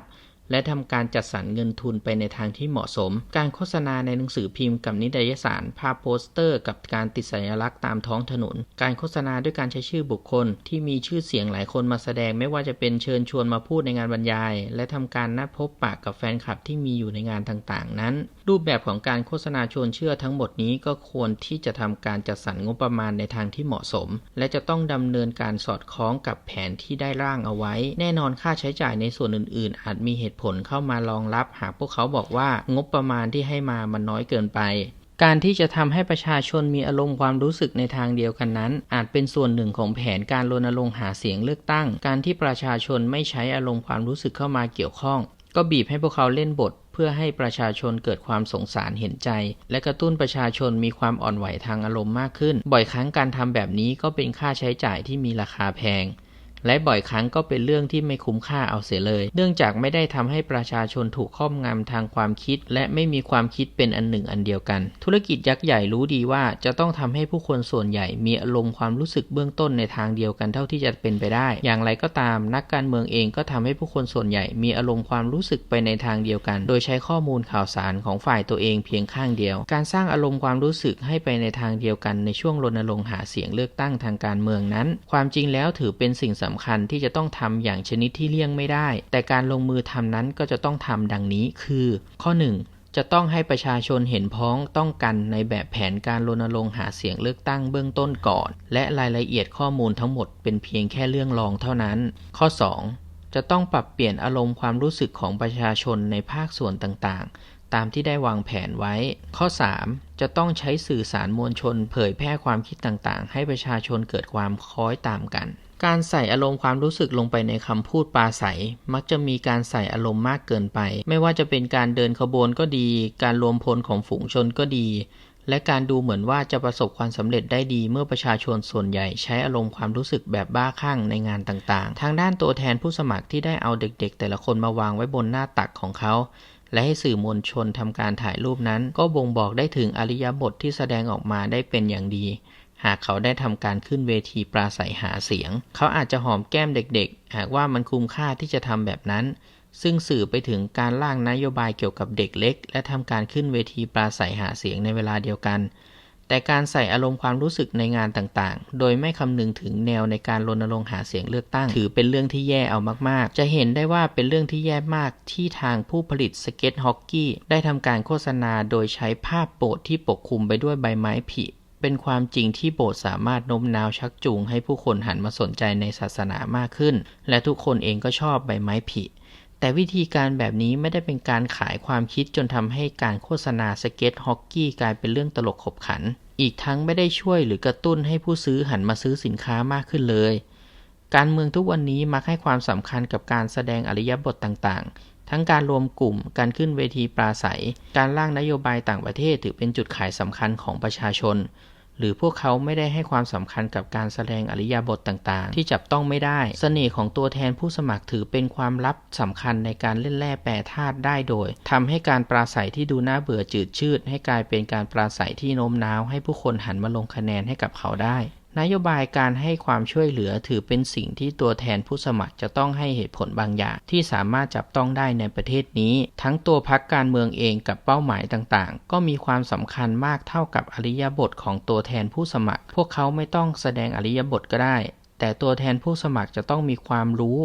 และทำการจัดสรรเงินทุนไปในทางที่เหมาะสมการโฆษณาในหนังสือพิมพ์กับนิตยสารภาพโปสเตอร์กับการติดสัญลักษณ์ตามท้องถนนการโฆษณาด้วยการใช้ชื่อบุคคลที่มีชื่อเสียงหลายคนมาแสดงไม่ว่าจะเป็นเชิญชวนมาพูดในงานบรรยายและทำการนัดพบปะกับแฟนคลับที่มีอยู่ในงานต่างๆนั้นรูปแบบของการโฆษณาชวนเชื่อทั้งหมดนี้ก็ควรที่จะทำการจัดสรรงบประมาณในทางที่เหมาะสมและจะต้องดำเนินการสอดคล้องกับแผนที่ได้ร่างเอาไว้แน่นอนค่าใช้จ่ายในส่วนอื่นๆอาจมีเหตุผลเข้ามารองรับหากพวกเขาบอกว่างบประมาณที่ให้มามันน้อยเกินไปการที่จะทำให้ประชาชนมีอารมณ์ความรู้สึกในทางเดียวกันนั้นอาจเป็นส่วนหนึ่งของแผนการรณรงค์หาเสียงเลือกตั้งการที่ประชาชนไม่ใช้อารมณ์ความรู้สึกเข้ามาเกี่ยวข้องก็บีบให้พวกเขาเล่นบทเพื่อให้ประชาชนเกิดความสงสารเห็นใจและกระตุ้นประชาชนมีความอ่อนไหวทางอารมณ์มากขึ้นบ่อยครั้งการทำแบบนี้ก็เป็นค่าใช้จ่ายที่มีราคาแพงและบ่อยครั้งก็เป็นเรื่องที่ไม่คุ้มค่าเอาเสียเลยเนื่องจากไม่ได้ทำให้ประชาชนถูกครอบงำทางความคิดและไม่มีความคิดเป็นอันหนึ่งอันเดียวกันธุรกิจยักษ์ใหญ่รู้ดีว่าจะต้องทำให้ผู้คนส่วนใหญ่มีอารมณ์ความรู้สึกเบื้องต้นในทางเดียวกันเท่าที่จะเป็นไปได้อย่างไรก็ตามนักการเมืองเองก็ทำให้ผู้คนส่วนใหญ่มีอารมณ์ความรู้สึกไปในทางเดียวกันโดยใช้ข้อมูลข่าวสารของฝ่ายตัวเองเพียงข้างเดียวการสร้างอารมณ์ความรู้สึกให้ไปในทางเดียวกันในช่วงรณรงค์หาเสียงเลือกตั้งทางการเมืองนั้นความจริงแล้วถือเป็นสิ่งสำคัญที่จะต้องทำอย่างชนิดที่เลี่ยงไม่ได้แต่การลงมือทำนั้นก็จะต้องทำดังนี้คือข้อ 1 จะต้องให้ประชาชนเห็นพ้องต้องกันในแบบแผนการรณรงค์หาเสียงเลือกตั้งเบื้องต้นก่อนและรายละเอียดข้อมูลทั้งหมดเป็นเพียงแค่เรื่องรองเท่านั้นข้อ 2 จะต้องปรับเปลี่ยนอารมณ์ความรู้สึกของประชาชนในภาคส่วนต่างๆตามที่ได้วางแผนไว้ข้อ 3 จะต้องใช้สื่อสารมวลชนเผยแพร่ความคิดต่างๆให้ประชาชนเกิดความคล้อยตามกันการใส่อารมณ์ความรู้สึกลงไปในคำพูดปราศัยมักจะมีการใส่อารมณ์มากเกินไปไม่ว่าจะเป็นการเดินขบวนก็ดีการรวมพลของฝูงชนก็ดีและการดูเหมือนว่าจะประสบความสำเร็จได้ดีเมื่อประชาชนส่วนใหญ่ใช้อารมณ์ความรู้สึกแบบบ้าคลั่งในงานต่างๆทางด้านตัวแทนผู้สมัครที่ได้เอาเด็กๆแต่ละคนมาวางไว้บนหน้าตักของเขาและให้สื่อมวลชนทำการถ่ายรูปนั้นก็บ่งบอกได้ถึงอริยบทที่แสดงออกมาได้เป็นอย่างดีหากเขาได้ทำการขึ้นเวทีปราศัยหาเสียงเขาอาจจะหอมแก้มเด็กๆหากว่ามันคุ้มค่าที่จะทำแบบนั้นซึ่งสื่อไปถึงการร่างนโยบายเกี่ยวกับเด็กเล็กและทำการขึ้นเวทีปราศัยหาเสียงในเวลาเดียวกันแต่การใส่อารมณ์ความรู้สึกในงานต่างๆโดยไม่คำนึงถึงแนวในการรณรงค์หาเสียงเลือกตั้งถือเป็นเรื่องที่แย่เอามากๆจะเห็นได้ว่าเป็นเรื่องที่แย่มากที่ทางผู้ผลิตสเก็ตฮอกกี้ได้ทำการโฆษณาโดยใช้ภาพโบสถ์ที่ปกคลุมไปด้วยใบไม้ผลิเป็นความจริงที่โบสถ์สามารถโน้มน้าวชักจูงให้ผู้คนหันมาสนใจในศาสนามากขึ้นและทุกคนเองก็ชอบใบไม้ผลิแต่วิธีการแบบนี้ไม่ได้เป็นการขายความคิดจนทำให้การโฆษณาสเก็ตฮอกกี้กลายเป็นเรื่องตลกขบขันอีกทั้งไม่ได้ช่วยหรือกระตุ้นให้ผู้ซื้อหันมาซื้อสินค้ามากขึ้นเลยการเมืองทุกวันนี้มักให้ความสำคัญกับการแสดงอริยบทต่างๆทั้งการรวมกลุ่มการขึ้นเวทีปราศัยการร่างนโยบายต่างประเทศถือเป็นจุดขายสำคัญของประชาชน หรือพวกเขาไม่ได้ให้ความสำคัญกับการแสดงอิริยาบถต่างๆที่จับต้องไม่ได้เสน่ห์ของตัวแทนผู้สมัครถือเป็นความลับสำคัญในการเล่นแร่แปรธาตุได้โดยทำให้การปราศัยที่ดูน่าเบื่อจืดชืดให้กลายเป็นการปราศัยที่โน้มน้าวให้ผู้คนหันมาลงคะแนนให้กับเขาได้นโยบายการให้ความช่วยเหลือถือเป็นสิ่งที่ตัวแทนผู้สมัครจะต้องให้เหตุผลบางอย่างที่สามารถจับต้องได้ในประเทศนี้ทั้งตัวพรรคการเมืองเองกับเป้าหมายต่างๆก็มีความสำคัญมากเท่ากับอิริยาบถของตัวแทนผู้สมัครพวกเขาไม่ต้องแสดงอิริยาบถก็ได้แต่ตัวแทนผู้สมัครจะต้องมีความรู้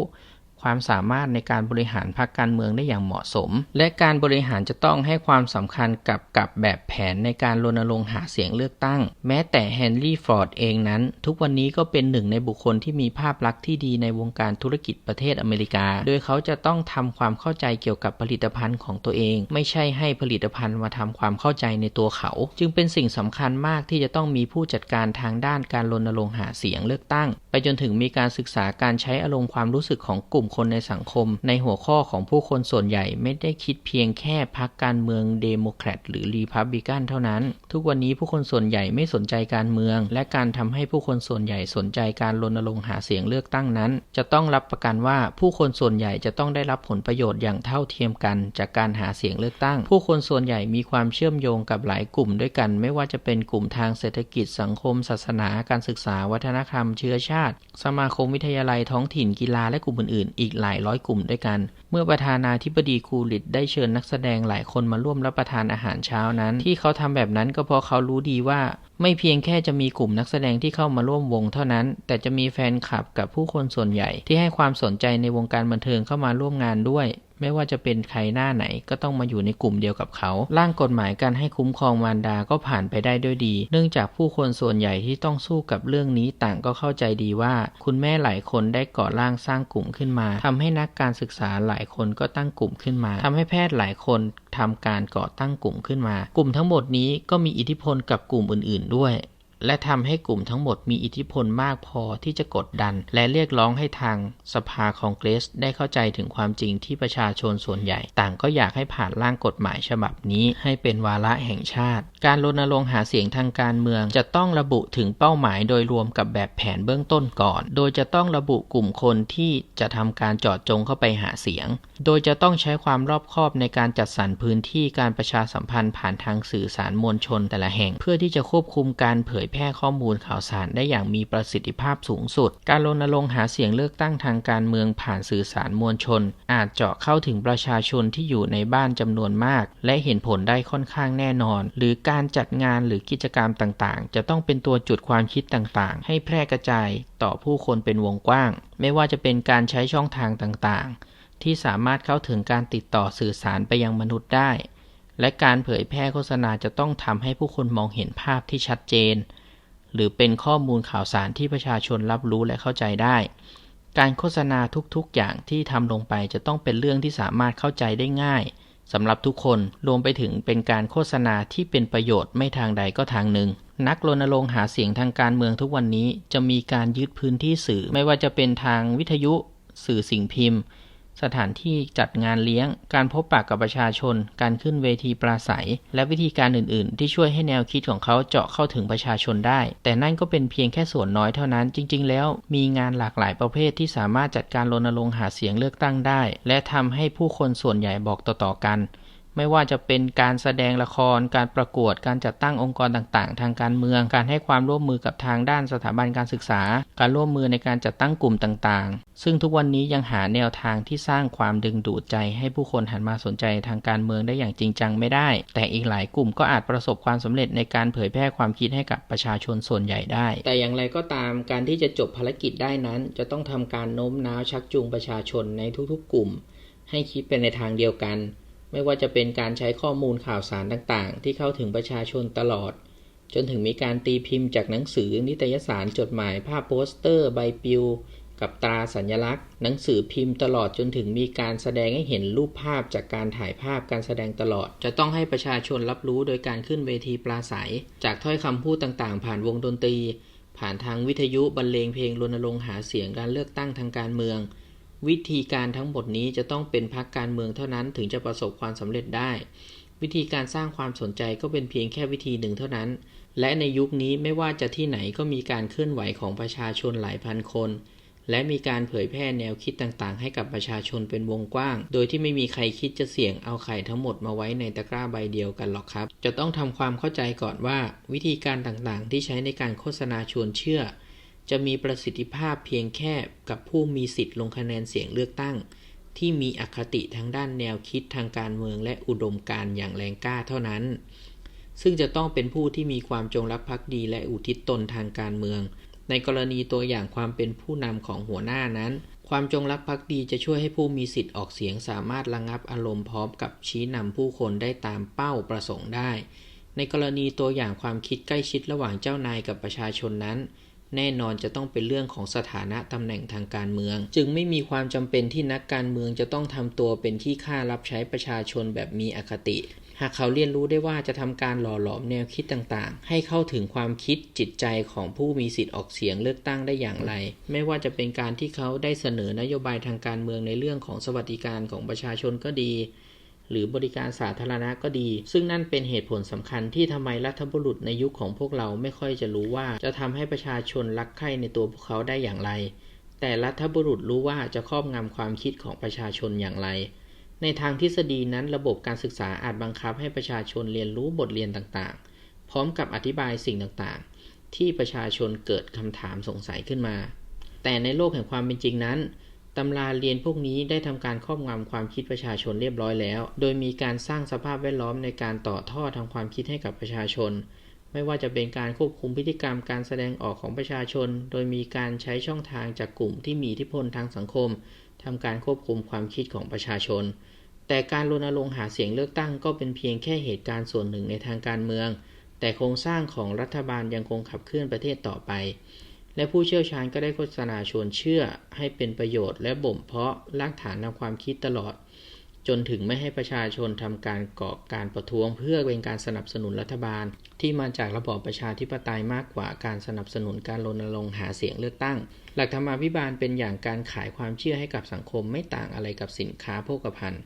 ความสามารถในการบริหารพรรคการเมืองได้อย่างเหมาะสมและการบริหารจะต้องให้ความสำคัญกับแบบแผนในการรณรงค์หาเสียงเลือกตั้งแม้แต่เฮนรี่ฟอร์ดเองนั้นทุกวันนี้ก็เป็นหนึ่งในบุคคลที่มีภาพลักษณ์ที่ดีในวงการธุรกิจประเทศอเมริกาโดยเขาจะต้องทำความเข้าใจเกี่ยวกับผลิตภัณฑ์ของตัวเองไม่ใช่ให้ผลิตภัณฑ์มาทำความเข้าใจในตัวเขาจึงเป็นสิ่งสำคัญมากที่จะต้องมีผู้จัดการทางด้านการรณรงค์หาเสียงเลือกตั้งไปจนถึงมีการศึกษาการใช้อารมณ์ความรู้สึกของกลุ่มคนในสังคมในหัวข้อของผู้คนส่วนใหญ่ไม่ได้คิดเพียงแค่พรรคการเมืองเดโมแครตหรือรีพับลิกันเท่านั้นทุกวันนี้ผู้คนส่วนใหญ่ไม่สนใจการเมืองและการทำให้ผู้คนส่วนใหญ่สนใจการรณรงค์หาเสียงเลือกตั้งนั้นจะต้องรับประกันว่าผู้คนส่วนใหญ่จะต้องได้รับผลประโยชน์อย่างเท่าเทียมกันจากการหาเสียงเลือกตั้งผู้คนส่วนใหญ่มีความเชื่อมโยงกับหลายกลุ่มด้วยกันไม่ว่าจะเป็นกลุ่มทางเศรษฐกิจสังคมศาสนาการศึกษาวัฒนธรรมเชื้อชาติสมาคมวิทยาลัยท้องถิ่นกีฬาและกลุ่มอื่นๆอีกหลายร้อยกลุ่มด้วยกันเมื่อประธานาธิบดีคูลิตได้เชิญนักแสดงหลายคนมาร่วมรับประทานอาหารเช้านั้นที่เขาทำแบบนั้นก็เพราะเขารู้ดีว่าไม่เพียงแค่จะมีกลุ่มนักแสดงที่เข้ามาร่วมวงเท่านั้นแต่จะมีแฟนคลับกับผู้คนส่วนใหญ่ที่ให้ความสนใจในวงการบันเทิงเข้ามาร่วมงานด้วยไม่ว่าจะเป็นใครหน้าไหนก็ต้องมาอยู่ในกลุ่มเดียวกับเขาร่างกฎหมายการให้คุ้มครองมารดาก็ผ่านไปได้ด้วยดีเนื่องจากผู้คนส่วนใหญ่ที่ต้องสู้กับเรื่องนี้ต่างก็เข้าใจดีว่าคุณแม่หลายคนได้ก่อร่างสร้างกลุ่มขึ้นมาทำให้นักการศึกษาหลายคนก็ตั้งกลุ่มขึ้นมาทำให้แพทย์หลายคนทำการก่อตั้งกลุ่มขึ้นมากลุ่มทั้งหมดนี้ก็มีอิทธิพลกับกลุ่มอื่นๆด้วยและทำให้กลุ่มทั้งหมดมีอิทธิพลมากพอที่จะกดดันและเรียกร้องให้ทางสภาคองเกรสได้เข้าใจถึงความจริงที่ประชาชนส่วนใหญ่ต่างก็อยากให้ผ่านร่างกฎหมายฉบับนี้ให้เป็นวาระแห่งชาติการรณรงค์หาเสียงทางการเมืองจะต้องระบุถึงเป้าหมายโดยรวมกับแบบแผนเบื้องต้นก่อนโดยจะต้องระบุกลุ่มคนที่จะทำการเจาะจงเข้าไปหาเสียงโดยจะต้องใช้ความรอบคอบในการจัดสรรพื้นที่การประชาสัมพันธ์ผ่านทางสื่อสารมวลชนแต่ละแห่งเพื่อที่จะควบคุมการเผยแพร่ข้อมูลข่าวสารได้อย่างมีประสิทธิภาพสูงสุดการรณรงค์หาเสียงเลือกตั้งทางการเมืองผ่านสื่อสารมวลชนอาจเจาะเข้าถึงประชาชนที่อยู่ในบ้านจำนวนมากและเห็นผลได้ค่อนข้างแน่นอนหรือการจัดงานหรือกิจกรรมต่างๆจะต้องเป็นตัวจุดความคิดต่างๆให้แพร่กระจายต่อผู้คนเป็นวงกว้างไม่ว่าจะเป็นการใช้ช่องทางต่างๆที่สามารถเข้าถึงการติดต่อสื่อสารไปยังมนุษย์ได้และการเผยแพร่โฆษณาจะต้องทำให้ผู้คนมองเห็นภาพที่ชัดเจนหรือเป็นข้อมูลข่าวสารที่ประชาชนรับรู้และเข้าใจได้การโฆษณาทุกๆอย่างที่ทำลงไปจะต้องเป็นเรื่องที่สามารถเข้าใจได้ง่ายสำหรับทุกคนรวมไปถึงเป็นการโฆษณาที่เป็นประโยชน์ไม่ทางใดก็ทางหนึ่งนักรณรงค์หาเสียงทางการเมืองทุกวันนี้จะมีการยึดพื้นที่สื่อไม่ว่าจะเป็นทางวิทยุสื่อสิ่งพิมพ์สถานที่จัดงานเลี้ยงการพบปะกับประชาชนการขึ้นเวทีปราศัยและวิธีการอื่นๆที่ช่วยให้แนวคิดของเขาเจาะเข้าถึงประชาชนได้แต่นั่นก็เป็นเพียงแค่ส่วนน้อยเท่านั้นจริงๆแล้วมีงานหลากหลายประเภทที่สามารถจัดการรณรงค์หาเสียงเลือกตั้งได้และทำให้ผู้คนส่วนใหญ่บอกต่อๆกันไม่ว่าจะเป็นการแสดงละครการประกวดการจัดตั้งองค์กรต่างๆทางการเมืองการให้ความร่วมมือกับทางด้านสถาบันการศึกษาการร่วมมือในการจัดตั้งกลุ่มต่างๆซึ่งทุกวันนี้ยังหาแนวทางที่สร้างความดึงดูดใจให้ผู้คนหันมาสนใจทางการเมืองได้อย่างจริงจังไม่ได้แต่อีกหลายกลุ่มก็อาจประสบความสำเร็จในการเผยแพร่ความคิดให้กับประชาชนส่วนใหญ่ได้แต่อย่างไรก็ตามการที่จะจบภารกิจได้นั้นจะต้องทำการโน้มน้าวชักจูงประชาชนในทุกๆกลุ่มให้คิดไปในทางเดียวกันไม่ว่าจะเป็นการใช้ข้อมูลข่าวสารต่างๆที่เข้าถึงประชาชนตลอดจนถึงมีการตีพิมพ์จากหนังสือนิตยสารจดหมายภาพโปสเตอร์ใบปลิวกับตราสัญลักษณ์หนังสือพิมพ์ตลอดจนถึงมีการแสดงให้เห็นรูปภาพจากการถ่ายภาพการแสดงตลอดจะต้องให้ประชาชนรับรู้โดยการขึ้นเวทีปราศัยจากถ้อยคำพูดต่างๆผ่านวงดนตรีผ่านทางวิทยุบรรเลงเพลงรณรงค์หาเสียงการเลือกตั้งทางการเมืองวิธีการทั้งหมดนี้จะต้องเป็นพรรคการเมืองเท่านั้นถึงจะประสบความสำเร็จได้ วิธีการสร้างความสนใจก็เป็นเพียงแค่วิธีหนึ่งเท่านั้นและในยุคนี้ไม่ว่าจะที่ไหนก็มีการเคลื่อนไหวของประชาชนหลายพันคนและมีการเผยแพร่แนวคิดต่างๆให้กับประชาชนเป็นวงกว้างโดยที่ไม่มีใครคิดจะเสี่ยงเอาไข่ทั้งหมดมาไว้ในตะกร้าใบเดียวกันหรอกครับจะต้องทำความเข้าใจก่อนว่าวิธีการต่างๆที่ใช้ในการโฆษณาชวนเชื่อจะมีประสิทธิภาพเพียงแค่กับผู้มีสิทธิ์ลงคะแนนเสียงเลือกตั้งที่มีอคติทางด้านแนวคิดทางการเมืองและอุดมการณ์อย่างแรงกล้าเท่านั้นซึ่งจะต้องเป็นผู้ที่มีความจงรักภักดีและอุทิศตนทางการเมืองในกรณีตัวอย่างความเป็นผู้นำของหัวหน้านั้นความจงรักภักดีจะช่วยให้ผู้มีสิทธิ์ออกเสียงสามารถระงับอารมณ์พร้อมกับชี้นำผู้คนได้ตามเป้าประสงค์ได้ในกรณีตัวอย่างความคิดใกล้ชิดระหว่างเจ้านายกับประชาชนนั้นแน่นอนจะต้องเป็นเรื่องของสถานะตำแหน่งทางการเมืองจึงไม่มีความจำเป็นที่นักการเมืองจะต้องทำตัวเป็นขี้ข้ารับใช้ประชาชนแบบมีอคติหากเขาเรียนรู้ได้ว่าจะทำการหล่อหลอมแนวคิดต่างๆให้เข้าถึงความคิดจิตใจของผู้มีสิทธิ์ออกเสียงเลือกตั้งได้อย่างไรไม่ว่าจะเป็นการที่เขาได้เสนอนโยบายทางการเมืองในเรื่องของสวัสดิการของประชาชนก็ดีหรือบริการสาธารณะก็ดีซึ่งนั่นเป็นเหตุผลสำคัญที่ทำไมรัฐบุรุษในยุคของพวกเราไม่ค่อยจะรู้ว่าจะทำให้ประชาชนรักใคร่ในตัวพวกเขาได้อย่างไรแต่รัฐบุรุษรู้ว่าจะครอบงำความคิดของประชาชนอย่างไรในทางทฤษฎีนั้นระบบการศึกษาอาจบังคับให้ประชาชนเรียนรู้บทเรียนต่างๆพร้อมกับอธิบายสิ่งต่างๆที่ประชาชนเกิดคำถามสงสัยขึ้นมาแต่ในโลกแห่งความเป็นจริงนั้นตำราเรียนพวกนี้ได้ทำการครอบงำความคิดประชาชนเรียบร้อยแล้วโดยมีการสร้างสภาพแวดล้อมในการต่อท่อทางความคิดให้กับประชาชนไม่ว่าจะเป็นการควบคุมพฤติกรรมการแสดงออกของประชาชนโดยมีการใช้ช่องทางจากกลุ่มที่มีอิทธิพลทางสังคมทำการควบคุมความคิดของประชาชนแต่การรณรงค์หาเสียงเลือกตั้งก็เป็นเพียงแค่เหตุการณ์ส่วนหนึ่งในทางการเมืองแต่โครงสร้างของรัฐบาลยังคงขับเคลื่อนประเทศต่อไปและผู้เชี่ยวชาญก็ได้โฆษณาชวนเชื่อให้เป็นประโยชน์และบ่มเพาะรากฐานทางความคิดตลอดจนถึงไม่ให้ประชาชนทำการก่อการประท้วงเพื่อเป็นการสนับสนุนรัฐบาลที่มาจากระบอบประชาธิปไตยมากกว่าการสนับสนุนการรณรงค์หาเสียงเลือกตั้งหลักธรรมาภิบาลเป็นอย่างการขายความเชื่อให้กับสังคมไม่ต่างอะไรกับสินค้าโภคภัณฑ์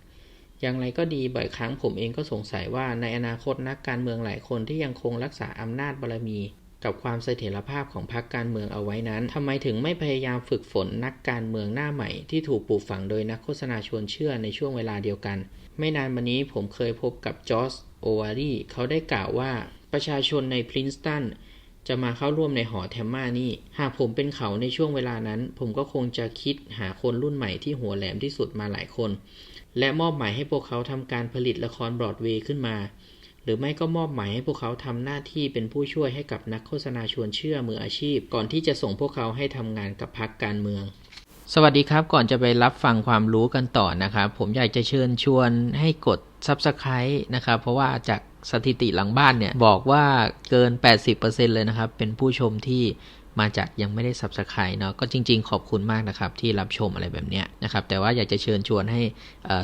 อย่างไรก็ดีบ่อยครั้งผมเองก็สงสัยว่าในอนาคตนักการเมืองหลายคนที่ยังคงรักษาอำนาจบารมีกับความเสถียรภาพของพรรคการเมืองเอาไว้นั้นทำไมถึงไม่พยายามฝึกฝนนักการเมืองหน้าใหม่ที่ถูกปลูกฝังโดยนักโฆษณาชวนเชื่อในช่วงเวลาเดียวกันไม่นานมานี้ผมเคยพบกับจอร์จโอวารีเขาได้กล่าวว่าประชาชนในพรินสตันจะมาเข้าร่วมในหอแทมมานี่หากผมเป็นเขาในช่วงเวลานั้นผมก็คงจะคิดหาคนรุ่นใหม่ที่หัวแหลมที่สุดมาหลายคนและมอบหมายให้พวกเขาทำการผลิตละครบรอดเวย์ขึ้นมาหรือไม่ก็มอบหมายให้พวกเขาทำหน้าที่เป็นผู้ช่วยให้กับนักโฆษณาชวนเชื่อมืออาชีพก่อนที่จะส่งพวกเขาให้ทำงานกับพรรคการเมืองสวัสดีครับก่อนจะไปรับฟังความรู้กันต่อนะครับผมอยากจะเชิญชวนให้กด Subscribe นะครับเพราะว่าจากสถิติหลังบ้านเนี่ยบอกว่าเกิน 80% เลยนะครับเป็นผู้ชมที่มาจากยังไม่ได้ Subscribe เนาะก็จริงๆขอบคุณมากนะครับที่รับชมอะไรแบบเนี้ยนะครับแต่ว่าอยากจะเชิญชวนให้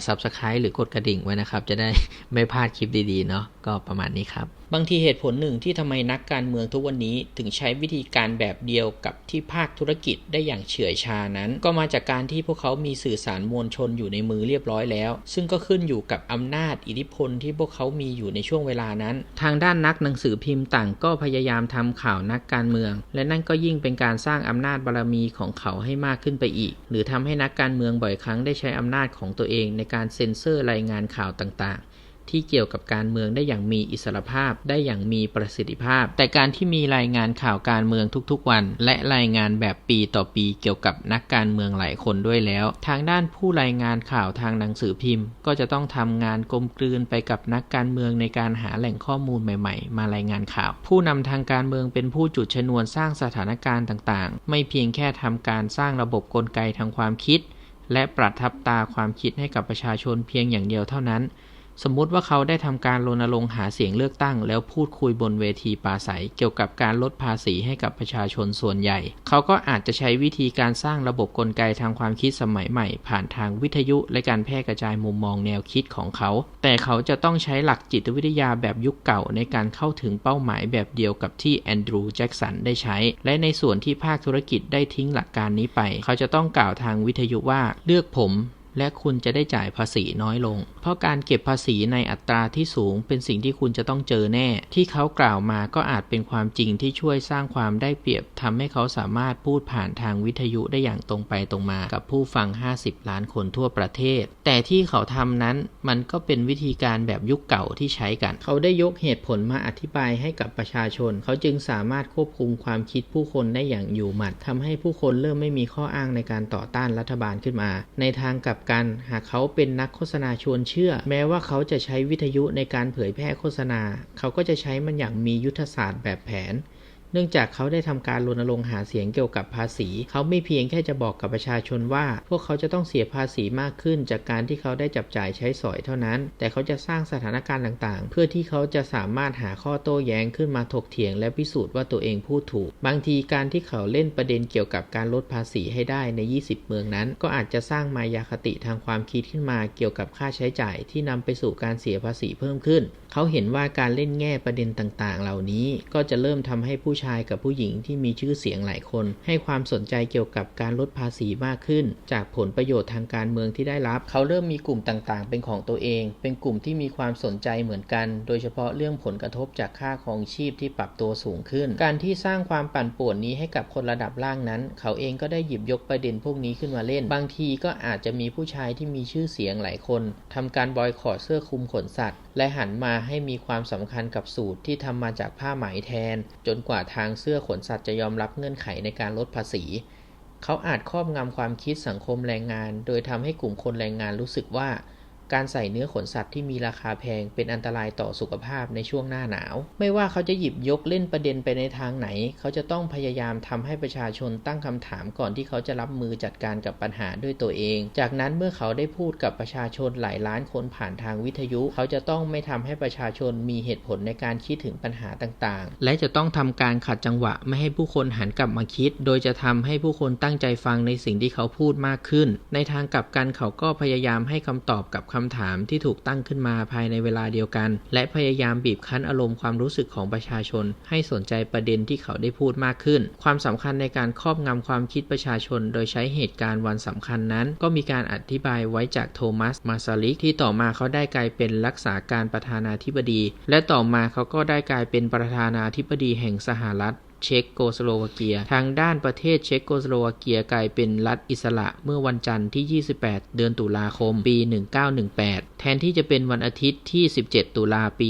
Subscribe หรือกดกระดิ่งไว้นะครับจะได้ไม่พลาดคลิปดีๆเนาะก็ประมาณนี้ครับบางทีเหตุผลหนึ่งที่ทำไมนักการเมืองทุกวันนี้ถึงใช้วิธีการแบบเดียวกับที่ภาคธุรกิจได้อย่างเฉื่อยชานั้นก็มาจากการที่พวกเขามีสื่อสารมวลชนอยู่ในมือเรียบร้อยแล้วซึ่งก็ขึ้นอยู่กับอำนาจอิทธิพลที่พวกเขามีอยู่ในช่วงเวลานั้นทางด้านนักหนังสือพิมพ์ต่างก็พยายามทำข่าวนักการเมืองและนั่นก็ยิ่งเป็นการสร้างอำนาจบารมีของเขาให้มากขึ้นไปอีกหรือทำให้นักการเมืองบ่อยครั้งได้ใช้อำนาจของตัวเองในการเซ็นเซอร์รายงานข่าวต่างๆที่เกี่ยวกับการเมืองได้อย่างมีอิสรภาพได้อย่างมีประสิทธิภาพแต่การที่มีรายงานข่าวการเมืองทุกๆวันและรายงานแบบปีต่อปีเกี่ยวกับนักการเมืองหลายคนด้วยแล้วทางด้านผู้รายงานข่าวทางหนังสือพิมพ์ก็จะต้องทำงานกลมกลืนไปกับนักการเมืองในการหาแหล่งข้อมูลใหม่ๆมารายงานข่าวผู้นำทางการเมืองเป็นผู้จุดชนวนสร้างสถานการณ์ต่างๆไม่เพียงแค่ทำการสร้างระบบกลไกทางความคิดและประทับตาความคิดให้กับประชาชนเพียงอย่างเดียวเท่านั้นสมมุติว่าเขาได้ทำการรณรงค์หาเสียงเลือกตั้งแล้วพูดคุยบนเวทีปราศัยเกี่ยวกับการลดภาษีให้กับประชาชนส่วนใหญ่เขาก็อาจจะใช้วิธีการสร้างระบบกลไกทางความคิดสมัยใหม่ผ่านทางวิทยุและการแพร่กระจายมุมมองแนวคิดของเขาแต่เขาจะต้องใช้หลักจิตวิทยาแบบยุคเก่าในการเข้าถึงเป้าหมายแบบเดียวกับที่แอนดรูว์แจ็กสันได้ใช้และในส่วนที่ภาคธุรกิจได้ทิ้งหลักการนี้ไปเขาจะต้องกล่าวทางวิทยุว่าเลือกผม และคุณจะได้จ่ายภาษีน้อยลงเพราะการเก็บภาษีในอัตราที่สูงเป็นสิ่งที่คุณจะต้องเจอแน่ที่เขากล่าวมาก็อาจเป็นความจริงที่ช่วยสร้างความได้เปรียบทำให้เขาสามารถพูดผ่านทางวิทยุได้อย่างตรงไปตรงมากับผู้ฟัง50 ล้านคนทั่วประเทศแต่ที่เขาทำนั้นมันก็เป็นวิธีการแบบยุคเก่าที่ใช้กันเขาได้ยกเหตุผลมาอธิบายให้กับประชาชนเขาจึงสามารถควบคุมความคิดผู้คนได้อย่างอยู่หมัดทำให้ผู้คนเริ่มไม่มีข้ออ้างในการต่อต้านรัฐบาลขึ้นมาในทางกลับกันหากเขาเป็นนักโฆษณาชวนเชื่อแม้ว่าเขาจะใช้วิทยุในการเผยแพร่โฆษณาเขาก็จะใช้มันอย่างมียุทธศาสตร์แบบแผนเนื่องจากเขาได้ทำการรณรงค์หาเสียงเกี่ยวกับภาษีเขาไม่เพียงแค่จะบอกกับประชาชนว่าพวกเขาจะต้องเสียภาษีมากขึ้นจากการที่เขาได้จับจ่ายใช้สอยเท่านั้นแต่เขาจะสร้างสถานการณ์ต่างๆเพื่อที่เขาจะสามารถหาข้อโต้แย้งขึ้นมาถกเถียงและพิสูจน์ว่าตัวเองพูดถูกบางทีการที่เขาเล่นประเด็นเกี่ยวกับการลดภาษีให้ได้ใน20เมืองนั้นก็อาจจะสร้างมายาคติทางความคิดขึ้นมาเกี่ยวกับค่าใช้จ่ายที่นำไปสู่การเสียภาษีเพิ่มขึ้นเขาเห็นว่าการเล่นแง่ประเด็นต่างๆเหล่านี้ก็จะเริ่มทำให้ผู้ชายกับผู้หญิงที่มีชื่อเสียงหลายคนให้ความสนใจเกี่ยวกับการลดภาษีมากขึ้นจากผลประโยชน์ทางการเมืองที่ได้รับเขาเริ่มมีกลุ่มต่างๆเป็นของตัวเองเป็นกลุ่มที่มีความสนใจเหมือนกันโดยเฉพาะเรื่องผลกระทบจากค่าครองชีพที่ปรับตัวสูงขึ้นการที่สร้างความปั่นป่วนนี้ให้กับคนระดับล่างนั้นเขาเองก็ได้หยิบยกประเด็นพวกนี้ขึ้นมาเล่นบางทีก็อาจจะมีผู้ชายที่มีชื่อเสียงหลายคนทำการบอยคอตเสื้อคลุมขนสัตว์และหันมาให้มีความสำคัญกับสูตรที่ทำมาจากผ้าไหมแทนจนกว่าทางเสื้อขนสัตว์จะยอมรับเงื่อนไขในการลดภาษีเขาอาจครอบงำความคิดสังคมแรงงานโดยทำให้กลุ่มคนแรงงานรู้สึกว่าการใส่เนื้อขนสัตว์ที่มีราคาแพงเป็นอันตรายต่อสุขภาพในช่วงหน้าหนาวไม่ว่าเขาจะหยิบยกเล่นประเด็นไปในทางไหนเขาจะต้องพยายามทำให้ประชาชนตั้งคำถามก่อนที่เขาจะรับมือจัดการกับปัญหาด้วยตัวเองจากนั้นเมื่อเขาได้พูดกับประชาชนหลายล้านคนผ่านทางวิทยุเขาจะต้องไม่ทำให้ประชาชนมีเหตุผลในการคิดถึงปัญหาต่างๆและจะต้องทำการขัดจังหวะไม่ให้ผู้คนหันกลับมาคิดโดยจะทำให้ผู้คนตั้งใจฟังในสิ่งที่เขาพูดมากขึ้นในทางกลับกันเขาก็พยายามให้คำตอบกับคำถามที่ถูกตั้งขึ้นมาภายในเวลาเดียวกันและพยายามบีบคั้นอารมณ์ความรู้สึกของประชาชนให้สนใจประเด็นที่เขาได้พูดมากขึ้นความสำคัญในการครอบงำความคิดประชาชนโดยใช้เหตุการณ์วันสำคัญนั้นก็มีการอธิบายไว้จากโทมัสมาซาลิกที่ต่อมาเขาได้กลายเป็นรักษาการประธานาธิบดีและต่อมาเขาก็ได้กลายเป็นประธานาธิบดีแห่งสหรัฐเช็กโกสโลวาเกียทางด้านประเทศเช็กโกสโลวาเกียกลายเป็นรัฐอิสระเมื่อวันจันทร์ที่28เดือนตุลาคมปี1918แทนที่จะเป็นวันอาทิตย์ที่17ตุลาปี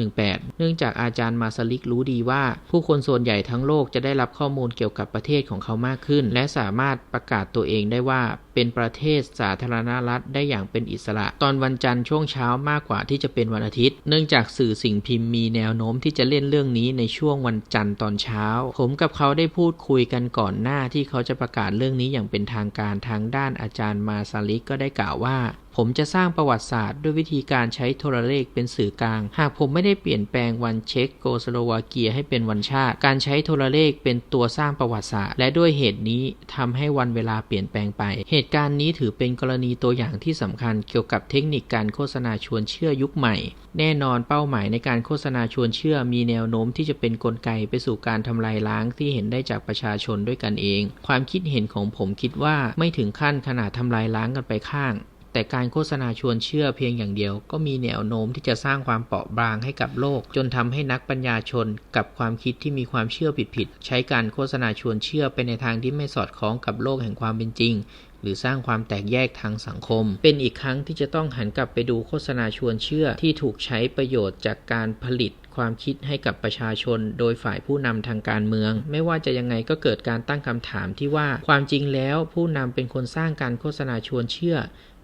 1918เนื่องจากอาจารย์มาซาลิกรู้ดีว่าผู้คนส่วนใหญ่ทั้งโลกจะได้รับข้อมูลเกี่ยวกับประเทศของเขามากขึ้นและสามารถประกาศตัวเองได้ว่าเป็นประเทศสาธารณรัฐได้อย่างเป็นอิสระตอนวันจันทร์ช่วงเช้ามากกว่าที่จะเป็นวันอาทิตย์เนื่องจากสื่อสิ่งพิมพ์มีแนวโน้มที่จะเล่นเรื่องนี้ในช่วงวันจันทร์ตอนเช้าผมกับเขาได้พูดคุยกันก่อนหน้าที่เขาจะประกาศเรื่องนี้อย่างเป็นทางการทางด้านอาจารย์มาซาลิกก็ได้กล่าวว่าผมจะสร้างประวัติศาสตร์ด้วยวิธีการใช้โทรเลขเป็นสื่อกลางหากผมไม่ได้เปลี่ยนแปลงวันเช็กโกสโลวาเกียให้เป็นวันชาติการใช้โทรเลขเป็นตัวสร้างประวัติศาสตร์และด้วยเหตุนี้ทำให้วันเวลาเปลี่ยนแปลงไปเหตุการณ์นี้ถือเป็นกรณีตัวอย่างที่สำคัญเกี่ยวกับเทคนิคการโฆษณาชวนเชื่อยุคใหม่แน่นอนเป้าหมายในการโฆษณาชวนเชื่อมีแนวโน้มที่จะเป็นกลไกไปสู่การทำลายล้างที่เห็นได้จากประชาชนด้วยกันเองความคิดเห็นของผมคิดว่าไม่ถึงขั้นขนาดทำลายล้างกันไปข้างแต่การโฆษณาชวนเชื่อเพียงอย่างเดียวก็มีแนวโน้มที่จะสร้างความเปราะบางให้กับโลกจนทำให้นักปัญญาชนกับความคิดที่มีความเชื่อผิดๆใช้การโฆษณาชวนเชื่อไปในทางที่ไม่สอดคล้องกับโลกแห่งความเป็นจริงหรือสร้างความแตกแยกทางสังคมเป็นอีกครั้งที่จะต้องหันกลับไปดูโฆษณาชวนเชื่อที่ถูกใช้ประโยชน์จากการผลิตความคิดให้กับประชาชนโดยฝ่ายผู้นำทางการเมืองไม่ว่าจะยังไงก็เกิดการตั้งคำถามที่ว่าความจริงแล้วผู้นำเป็นคนสร้างการโฆษณาชวนเชื่อ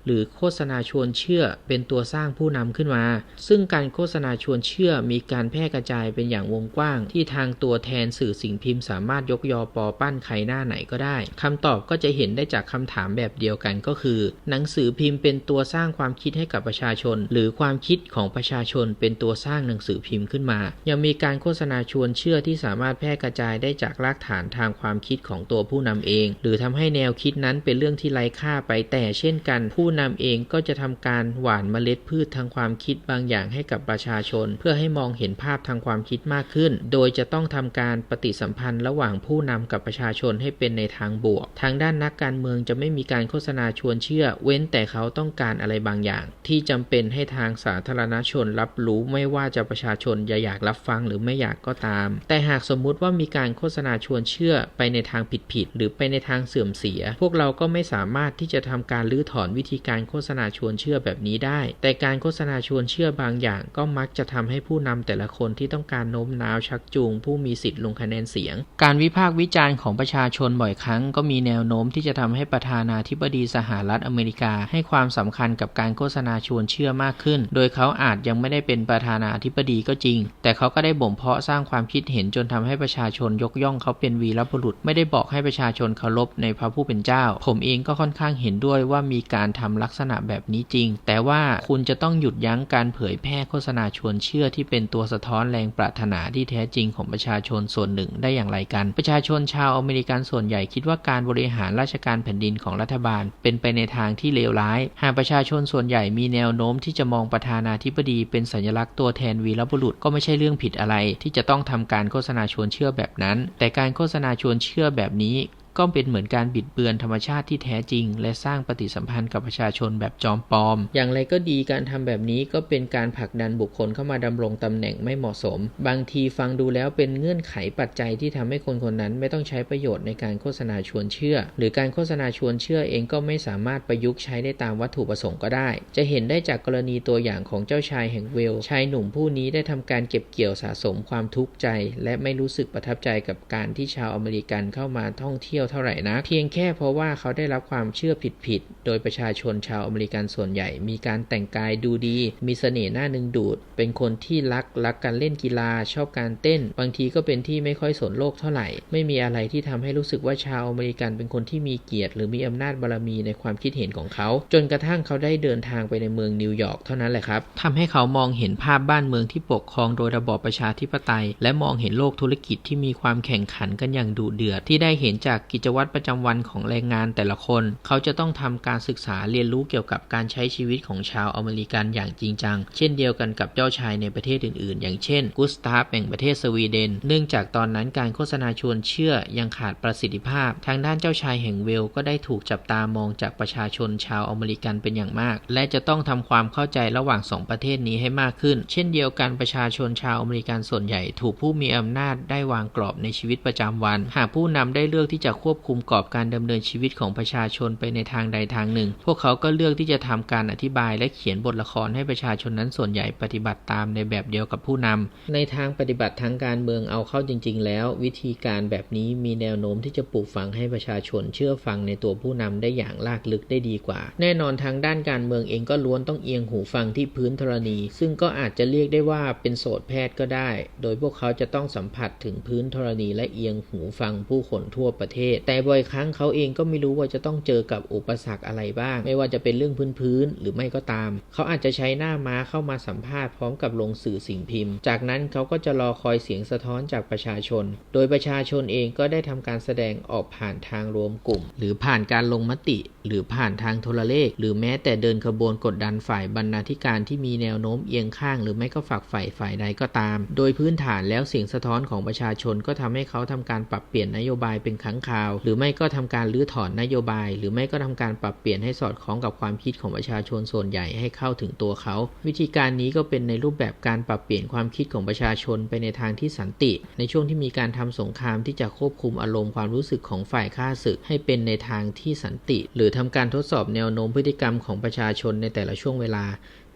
หรือโฆษณาชวนเชื่อเป็นตัวสร้างผู้นำขึ้นมาซึ่งการโฆษณาชวนเชื่อมีการแพร่กระจายเป็นอย่างวงกว้างที่ทางตัวแทนสื่อสิ่งพิมพ์สามารถยกยอปอปั้นใครหน้าไหนก็ได้คำตอบก็จะเห็นได้จากคำถามแบบเดียวกันก็คือหนังสือพิมพ์เป็นตัวสร้างความคิดให้กับประชาชนหรือความคิดของประชาชนเป็นตัวสร้างหนังสือพิมพ์ขึ้นมายังมีการโฆษณาชวนเชื่อที่สามารถแพร่กระจายได้จากรากฐานทางความคิดของตัวผู้นำเองหรือทำให้แนวคิดนั้นเป็นเรื่องที่ไร้ค่าไปแต่เช่นกันผู้ ผู้นำเองก็จะทำการหว่านเมล็ดพืชทางความคิดบางอย่างให้กับประชาชนเพื่อให้มองเห็นภาพทางความคิดมากขึ้นโดยจะต้องทำการปฏิสัมพันธ์ระหว่างผู้นำกับประชาชนให้เป็นในทางบวกทางด้านนักการเมืองจะไม่มีการโฆษณาชวนเชื่อเว้นแต่เขาต้องการอะไรบางอย่างที่จำเป็นให้ทางสาธารณชนรับรู้ไม่ว่าจะประชาชนอยากรับฟังหรือไม่อยากก็ตามแต่หากสมมุติว่ามีการโฆษณาชวนเชื่อไปในทางผิดหรือไปในทางเสื่อมเสียพวกเราก็ไม่สามารถที่จะทำการรื้อถอนวิธีการโฆษณาชวนเชื่อแบบนี้ได้แต่การโฆษณาชวนเชื่อบางอย่างก็มักจะทำให้ผู้นำแต่ละคนที่ต้องการโน้มน้าวชักจูงผู้มีสิทธิ์ลงคะแนนเสียงการวิพากษ์วิจารณ์ของประชาชนบ่อยครั้งก็มีแนวโน้มที่จะทำให้ประธานาธิบดีสหรัฐอเมริกาให้ความสำคัญกับการโฆษณาชวนเชื่อมากขึ้นโดยเขาอาจยังไม่ได้เป็นประธานาธิบดีก็จริงแต่เขาก็ได้บ่มเพาะสร้างความคิดเห็นจนทำให้ประชาชนยกย่องเขาเป็นวีรบุรุษไม่ได้บอกให้ประชาชนเคารพในพระผู้เป็นเจ้าผมเองก็ค่อนข้างเห็นด้วยว่ามีการทำลักษณะแบบนี้จริงแต่ว่าคุณจะต้องหยุดยั้งการเผยแพร่โฆษณาชวนเชื่อที่เป็นตัวสะท้อนแรงปรารถนาที่แท้จริงของประชาชนส่วนหนึ่งได้อย่างไรกันประชาชนชาวอเมริกันส่วนใหญ่คิดว่าการบริหารราชการแผ่นดินของรัฐบาลเป็นไปในทางที่เลวร้ายหากประชาชนส่วนใหญ่มีแนวโน้มที่จะมองประธานาธิบดีเป็นสัญลักษณ์ตัวแทนวีรบุรุษก็ไม่ใช่เรื่องผิดอะไรที่จะต้องทำการโฆษณาชวนเชื่อแบบนั้นแต่การโฆษณาชวนเชื่อแบบนี้ก็เป็นเหมือนการบิดเบือนธรรมชาติที่แท้จริงและสร้างปฏิสัมพันธ์กับประชาชนแบบจอมปลอมอย่างไรก็ดีการทำแบบนี้ก็เป็นการผลักดันบุคคลเข้ามาดำรงตำแหน่งไม่เหมาะสมบางทีฟังดูแล้วเป็นเงื่อนไขปัจจัยที่ทำให้คนคนนั้นไม่ต้องใช้ประโยชน์ในการโฆษณาชวนเชื่อหรือการโฆษณาชวนเชื่อเองก็ไม่สามารถประยุกต์ใช้ได้ตามวัตถุประสงค์ก็ได้จะเห็นได้จากกรณีตัวอย่างของเจ้าชายแห่งเวลส์ชายหนุ่มผู้นี้ได้ทำการเก็บเกี่ยวสะสมความทุกข์ใจและไม่รู้สึกประทับใจกับการที่ชาวอเมริกันเข้ามาท่องเที่ยวเท่าไหร่นักเพียงแค่เพราะว่าเขาได้รับความเชื่อผิดโดยประชาชนชาวอเมริกันส่วนใหญ่มีการแต่งกายดูดีมีเสน่ห์น่าดึงดูดเป็นคนที่รักการเล่นกีฬาชอบการเต้นบางทีก็เป็นที่ไม่ค่อยสนโลกเท่าไหร่ไม่มีอะไรที่ทำให้รู้สึกว่าชาวอเมริกันเป็นคนที่มีเกียรติหรือมีอำนาจบารมีในความคิดเห็นของเขาจนกระทั่งเขาได้เดินทางไปในเมืองนิวยอร์กเท่านั้นแหละครับทำให้เขามองเห็นภาพบ้านเมืองที่ปกครองโดยระบอบประชาธิปไตยและมองเห็นโลกธุรกิจที่มีความแข่งขันกันอย่างดุเดือดที่ได้เห็นจากกิจวัตรประจำวันของแรงงานแต่ละคนเขาจะต้องทำการศึกษาเรียนรู้เกี่ยวกับการใช้ชีวิตของชาวอเมริกันอย่างจริงจังเช่นเดียวกันกับเจ้าชายในประเทศอื่นๆอย่างเช่นกุสตาฟแห่งประเทศสวีเดนเนื่องจากตอนนั้นการโฆษณาชวนเชื่อยังขาดประสิทธิภาพทางด้านเจ้าชายแห่งเวลส์ก็ได้ถูกจับตามองจากประชาชนชาวอเมริกันเป็นอย่างมากและจะต้องทำความเข้าใจระหว่างสองประเทศนี้ให้มากขึ้นเช่นเดียวกันประชาชนชาวอเมริกันส่วนใหญ่ถูกผู้มีอำนาจได้วางกรอบในชีวิตประจำวันหากผู้นำได้เลือกที่จะควบคุมกรอบการดำเนินชีวิตของประชาชนไปในทางใดทางหนึ่งพวกเขาก็เลือกที่จะทำการอธิบายและเขียนบทละครให้ประชาชนนั้นส่วนใหญ่ปฏิบัติตามในแบบเดียวกับผู้นำในทางปฏิบัติทางการเมืองเอาเข้าจริงๆแล้ววิธีการแบบนี้มีแนวโน้มที่จะปลูกฝังให้ประชาชนเชื่อฟังในตัวผู้นำได้อย่างลากลึกได้ดีกว่าแน่นอนทางด้านการเมืองเองก็ล้วนต้องเอียงหูฟังที่พื้นธรณีซึ่งก็อาจจะเรียกได้ว่าเป็นโสตแพทย์ก็ได้โดยพวกเขาจะต้องสัมผัสถึงพื้นธรณีและเอียงหูฟังผู้คนทั่วประเทศแต่บ่อยครั้งเขาเองก็ไม่รู้ว่าจะต้องเจอกับอุปสรรคอะไรบ้างไม่ว่าจะเป็นเรื่องพื้นหรือไม่ก็ตามเขาอาจจะใช้หน้าม้าเข้ามาสัมภาษณ์พร้อมกับลงสื่อสิ่งพิมพ์จากนั้นเขาก็จะรอคอยเสียงสะท้อนจากประชาชนโดยประชาชนเองก็ได้ทำการแสดงออกผ่านทางรวมกลุ่มหรือผ่านการลงมติหรือผ่านทางโทรเลขหรือแม้แต่เดินขบวนกดดันฝ่ายบรรณาธิการที่มีแนวโน้มเอียงข้างหรือไม่ก็ฝักใฝ่ฝ่ายใดก็ตามโดยพื้นฐานแล้วเสียงสะท้อนของประชาชนก็ทำให้เขาทำการปรับเปลี่ยนนโยบายเป็นครั้งคราวหรือไม่ก็ทำการรื้อถอนนโยบายหรือไม่ก็ทำการปรับเปลี่ยนให้สอดคล้องกับความคิดของประชาชนส่วนใหญ่ให้เข้าถึงตัวเขาวิธีการนี้ก็เป็นในรูปแบบการปรับเปลี่ยนความคิดของประชาชนไปในทางที่สันติในช่วงที่มีการทำสงครามที่จะควบคุมอารมณ์ความรู้สึกของฝ่ายข้าศึกให้เป็นในทางที่สันติหรือทำการทดสอบแนวโน้มพฤติกรรมของประชาชนในแต่ละช่วงเวลา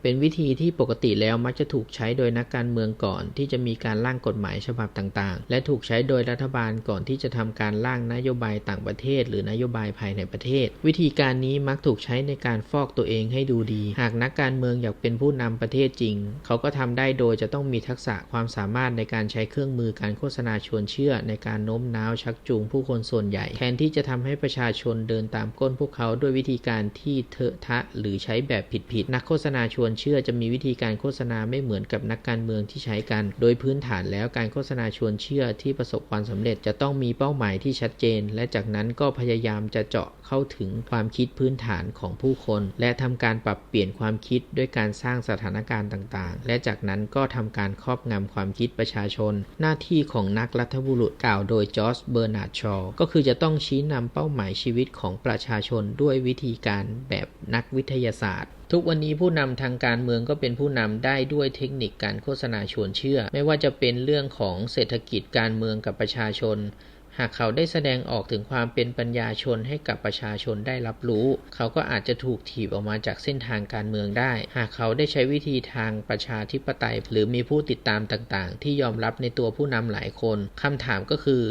เป็นวิธีที่ปกติแล้วมักจะถูกใช้โดยนักการเมืองก่อนที่จะมีการร่างกฎหมายฉบับต่างๆและถูกใช้โดยรัฐบาลก่อนที่จะทำการร่างนโยบายต่างประเทศหรือนโยบายภายในประเทศวิธีการนี้มักถูกใช้ในการฟอกตัวเองให้ดูดีหากนักการเมืองอยากเป็นผู้นำประเทศจริงเขาก็ทำได้โดยจะต้องมีทักษะความสามารถในการใช้เครื่องมือการโฆษณาชวนเชื่อในการโน้มน้าวชักจูงผู้คนส่วนใหญ่แทนที่จะทำให้ประชาชนเดินตามก้นพวกเขาด้วยวิธีการที่เถอะทะหรือใช้แบบผิดๆนักโฆษณาชวน เชื่อจะมีวิธีการโฆษณาไม่เหมือนกับนักการเมืองที่ใช้กันโดยพื้นฐานแล้วการโฆษณาชวนเชื่อที่ประสบความสำเร็จจะต้องมีเป้าหมายที่ชัดเจนและจากนั้นก็พยายามจะเจาะเข้าถึงความคิดพื้นฐานของผู้คนและทำการปรับเปลี่ยนความคิดด้วยการสร้างสถานการณ์ต่างๆและจากนั้นก็ทำการครอบงำความคิดประชาชนหน้าที่ของนักรัฐบุรุษกล่าวโดยจอร์จเบอร์นาร์ดชอว์ก็คือจะต้องชี้นำเป้าหมายชีวิตของประชาชนด้วยวิธีการแบบนักวิทยาศาสตร์ทุกวันนี้ผู้นำทางการเมืองก็เป็นผู้นำได้ด้วยเทคนิคการโฆษณาชวนเชื่อไม่ว่าจะเป็นเรื่องของเศรษฐกิจการเมืองกับประชาชนหากเขาได้แสดงออกถึงความเป็นปัญญาชนให้กับประชาชนได้รับรู้เขาก็อาจจะถูกถีบออกมาจากเส้นทางการเมืองได้หากเขาได้ใช้วิธีทางประชาธิปไตยหรือมีผู้ติดตามต่างๆที่ยอมรับในตัวผู้นำหลายคนคำถามก็คือ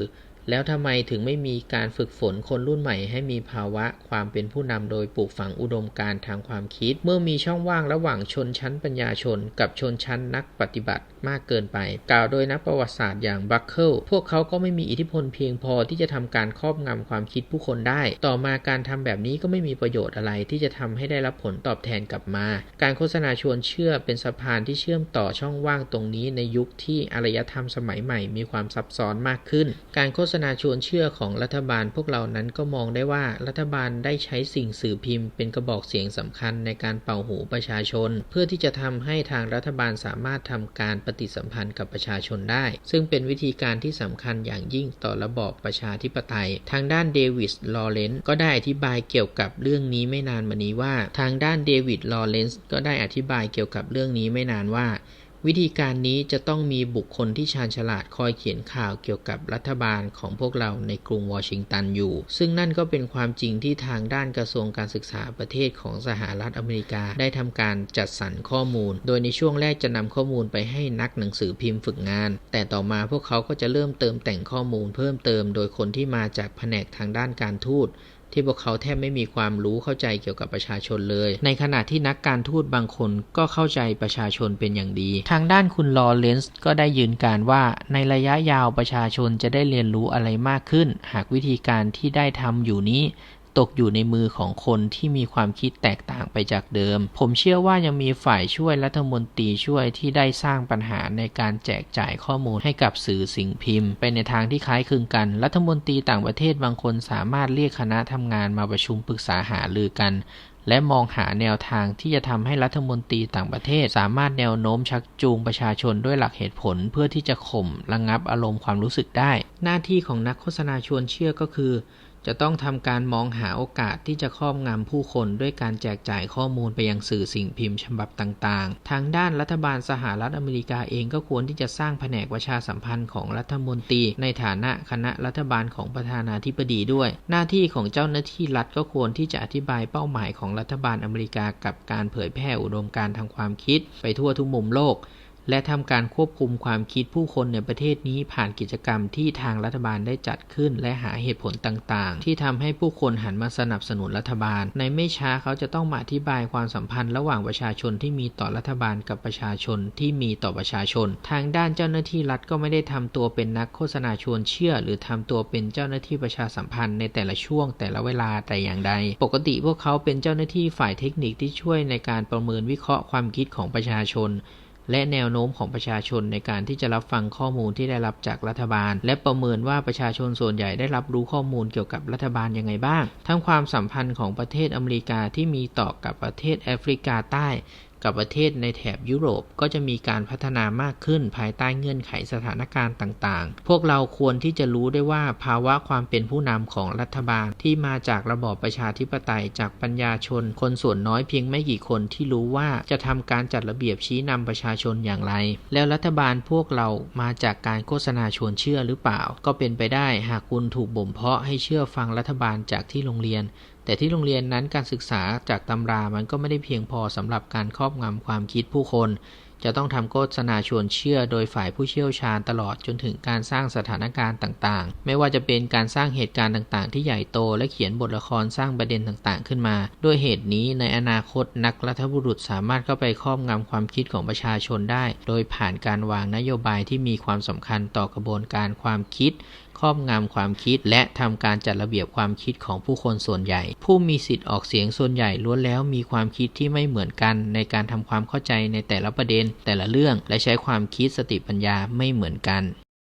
แล้วทำไมถึงไม่มีการฝึกฝนคนรุ่นใหม่ให้มีภาวะความเป็นผู้นำโดยปลูกฝังอุดมการณ์ทางความคิดเมื่อมีช่องว่างระหว่างชนชั้นปัญญาชนกับชนชั้นนักปฏิบัติมากเกินไปกล่าวโดยนักประวัติศาสตร์อย่างบัคเคิลพวกเขาก็ไม่มีอิทธิพลเพียงพอที่จะทำการครอบงำความคิดผู้คนได้ต่อมาการทำแบบนี้ก็ไม่มีประโยชน์อะไรที่จะทำให้ได้รับผลตอบแทนกลับมาการโฆษณาชวนเชื่อเป็นสะพานที่เชื่อมต่อช่องว่างตรงนี้ในยุคที่อารยธรรมสมัยใหม่มีความซับซ้อนมากขึ้นการโฆษณาชวนเชื่อของรัฐบาลพวกเรานั้นก็มองได้ว่ารัฐบาลได้ใช้สิ่งสื่อพิมพ์เป็นกระบอกเสียงสำคัญในการเป่าหูประชาชนเพื่อที่จะทำให้ทางรัฐบาลสามารถทำการปฏิสัมพันธ์กับประชาชนได้ซึ่งเป็นวิธีการที่สำคัญอย่างยิ่งต่อระบอบประชาธิปไตยทางด้านเดวิด ลอเรนซ์ก็ได้อธิบายเกี่ยวกับเรื่องนี้ไม่นานมานี้ว่าวิธีการนี้จะต้องมีบุคคลที่ชาญฉลาดคอยเขียนข่าวเกี่ยวกับรัฐบาลของพวกเราในกรุงวอชิงตันอยู่ซึ่งนั่นก็เป็นความจริงที่ทางด้านกระทรวงการศึกษาประเทศของสหรัฐอเมริกาได้ทำการจัดสรรข้อมูลโดยในช่วงแรกจะนำข้อมูลไปให้นักหนังสือพิมพ์ฝึกงานแต่ต่อมาพวกเขาก็จะเริ่มเติมแต่งข้อมูลเพิ่มเติมโดยคนที่มาจากแผนกทางด้านการทูตที่พวกเขาแทบไม่มีความรู้เข้าใจเกี่ยวกับประชาชนเลยในขณะที่นักการทูตบางคนก็เข้าใจประชาชนเป็นอย่างดีทางด้านคุณลอเรนซ์ก็ได้ยืนการว่าในระยะยาวประชาชนจะได้เรียนรู้อะไรมากขึ้นหากวิธีการที่ได้ทำอยู่นี้ตกอยู่ในมือของคนที่มีความคิดแตกต่างไปจากเดิมผมเชื่อว่ายังมีฝ่ายช่วยรัฐมนตรีช่วยที่ได้สร้างปัญหาในการแจกจ่ายข้อมูลให้กับสื่อสิ่งพิมพ์ไปในทางที่คล้ายคลึงกันรัฐมนตรีต่างประเทศบางคนสามารถเรียกคณะทำงานมาประชุมปรึกษาหารือกันและมองหาแนวทางที่จะทำให้รัฐมนตรีต่างประเทศสามารถแนวโน้มชักจูงประชาชนด้วยหลักเหตุผลเพื่อที่จะข่มระงับอารมณ์ความรู้สึกได้หน้าที่ของนักโฆษณาชวนเชื่อก็คือจะต้องทำการมองหาโอกาสที่จะครอบงำผู้คนด้วยการแจกจ่ายข้อมูลไปยังสื่อสิ่งพิมพ์ฉบับต่างๆทางด้านรัฐบาลสหรัฐอเมริกาเองก็ควรที่จะสร้างแผนกประชาสัมพันธ์ของรัฐมนตรีในฐานะคณะรัฐบาลของประธานาธิบดีด้วยหน้าที่ของเจ้าหน้าที่รัฐก็ควรที่จะอธิบายเป้าหมายของรัฐบาลอเมริกากับการเผยแพร่อุดมการณ์ทางความคิดไปทั่วทุกมุมโลกและทำการควบคุมความคิดผู้คนในประเทศนี้ผ่านกิจกรรมที่ทางรัฐบาลได้จัดขึ้นและหาเหตุผลต่างๆที่ทำให้ผู้คนหันมาสนับสนุนรัฐบาลในไม่ช้าเขาจะต้องมาอธิบายความสัมพันธ์ระหว่างประชาชนที่มีต่อรัฐบาลกับประชาชนที่มีต่อประชาชนทางด้านเจ้าหน้าที่รัฐก็ไม่ได้ทำตัวเป็นนักโฆษณาชวนเชื่อหรือทำตัวเป็นเจ้าหน้าที่ประชาสัมพันธ์ในแต่ละช่วงแต่ละเวลาแต่อย่างใดปกติพวกเขาเป็นเจ้าหน้าที่ฝ่ายเทคนิคที่ช่วยในการประเมินวิเคราะห์ความคิดของประชาชนและแนวโน้มของประชาชนในการที่จะรับฟังข้อมูลที่ได้รับจากรัฐบาลและประเมินว่าประชาชนส่วนใหญ่ได้รับรู้ข้อมูลเกี่ยวกับรัฐบาลยังไงบ้างทั้งความสัมพันธ์ของประเทศอเมริกาที่มีต่อกับประเทศแอฟริกาใต้กับประเทศในแถบยุโรปก็จะมีการพัฒนามากขึ้นภายใต้เงื่อนไขสถานการณ์ต่างๆพวกเราควรที่จะรู้ได้ว่าภาวะความเป็นผู้นำของรัฐบาลที่มาจากระบอบประชาธิปไตยจากปัญญาชนคนส่วนน้อยเพียงไม่กี่คนที่รู้ว่าจะทำการจัดระเบียบชี้นำประชาชนอย่างไรแล้วรัฐบาลพวกเรามาจากการโฆษณาชวนเชื่อหรือเปล่าก็เป็นไปได้หากคุณถูกบ่มเพาะให้เชื่อฟังรัฐบาลจากที่โรงเรียนแต่ที่โรงเรียนนั้นการศึกษาจากตำรามันก็ไม่ได้เพียงพอสำหรับการครอบงำความคิดผู้คน จะต้องทำโฆษณาชวนเชื่อโดยฝ่ายผู้เชี่ยวชาญตลอดจนถึงการสร้างสถานการณ์ต่างๆไม่ว่าจะเป็นการสร้างเหตุการณ์ต่างๆที่ใหญ่โตและเขียนบทละครสร้างประเด็นต่างๆขึ้นมาด้วยเหตุนี้ในอนาคตนักรัฐบุรุษสามารถเข้าไปครอบงำความคิดของประชาชนได้โดยผ่านการวางนโยบายที่มีความสำคัญต่อกระบวนการความคิดครอบงำความคิดและทำการจัดระเบียบความคิดของผู้คนส่วนใหญ่ผู้มีสิทธิ์ออกเสียงส่วนใหญ่ล้วนแล้วมีความคิดที่ไม่เหมือนกันในการทำความเข้าใจในแต่ละประเด็นแต่ละเรื่องและใช้ความคิดสติปัญญาไม่เหมือนกัน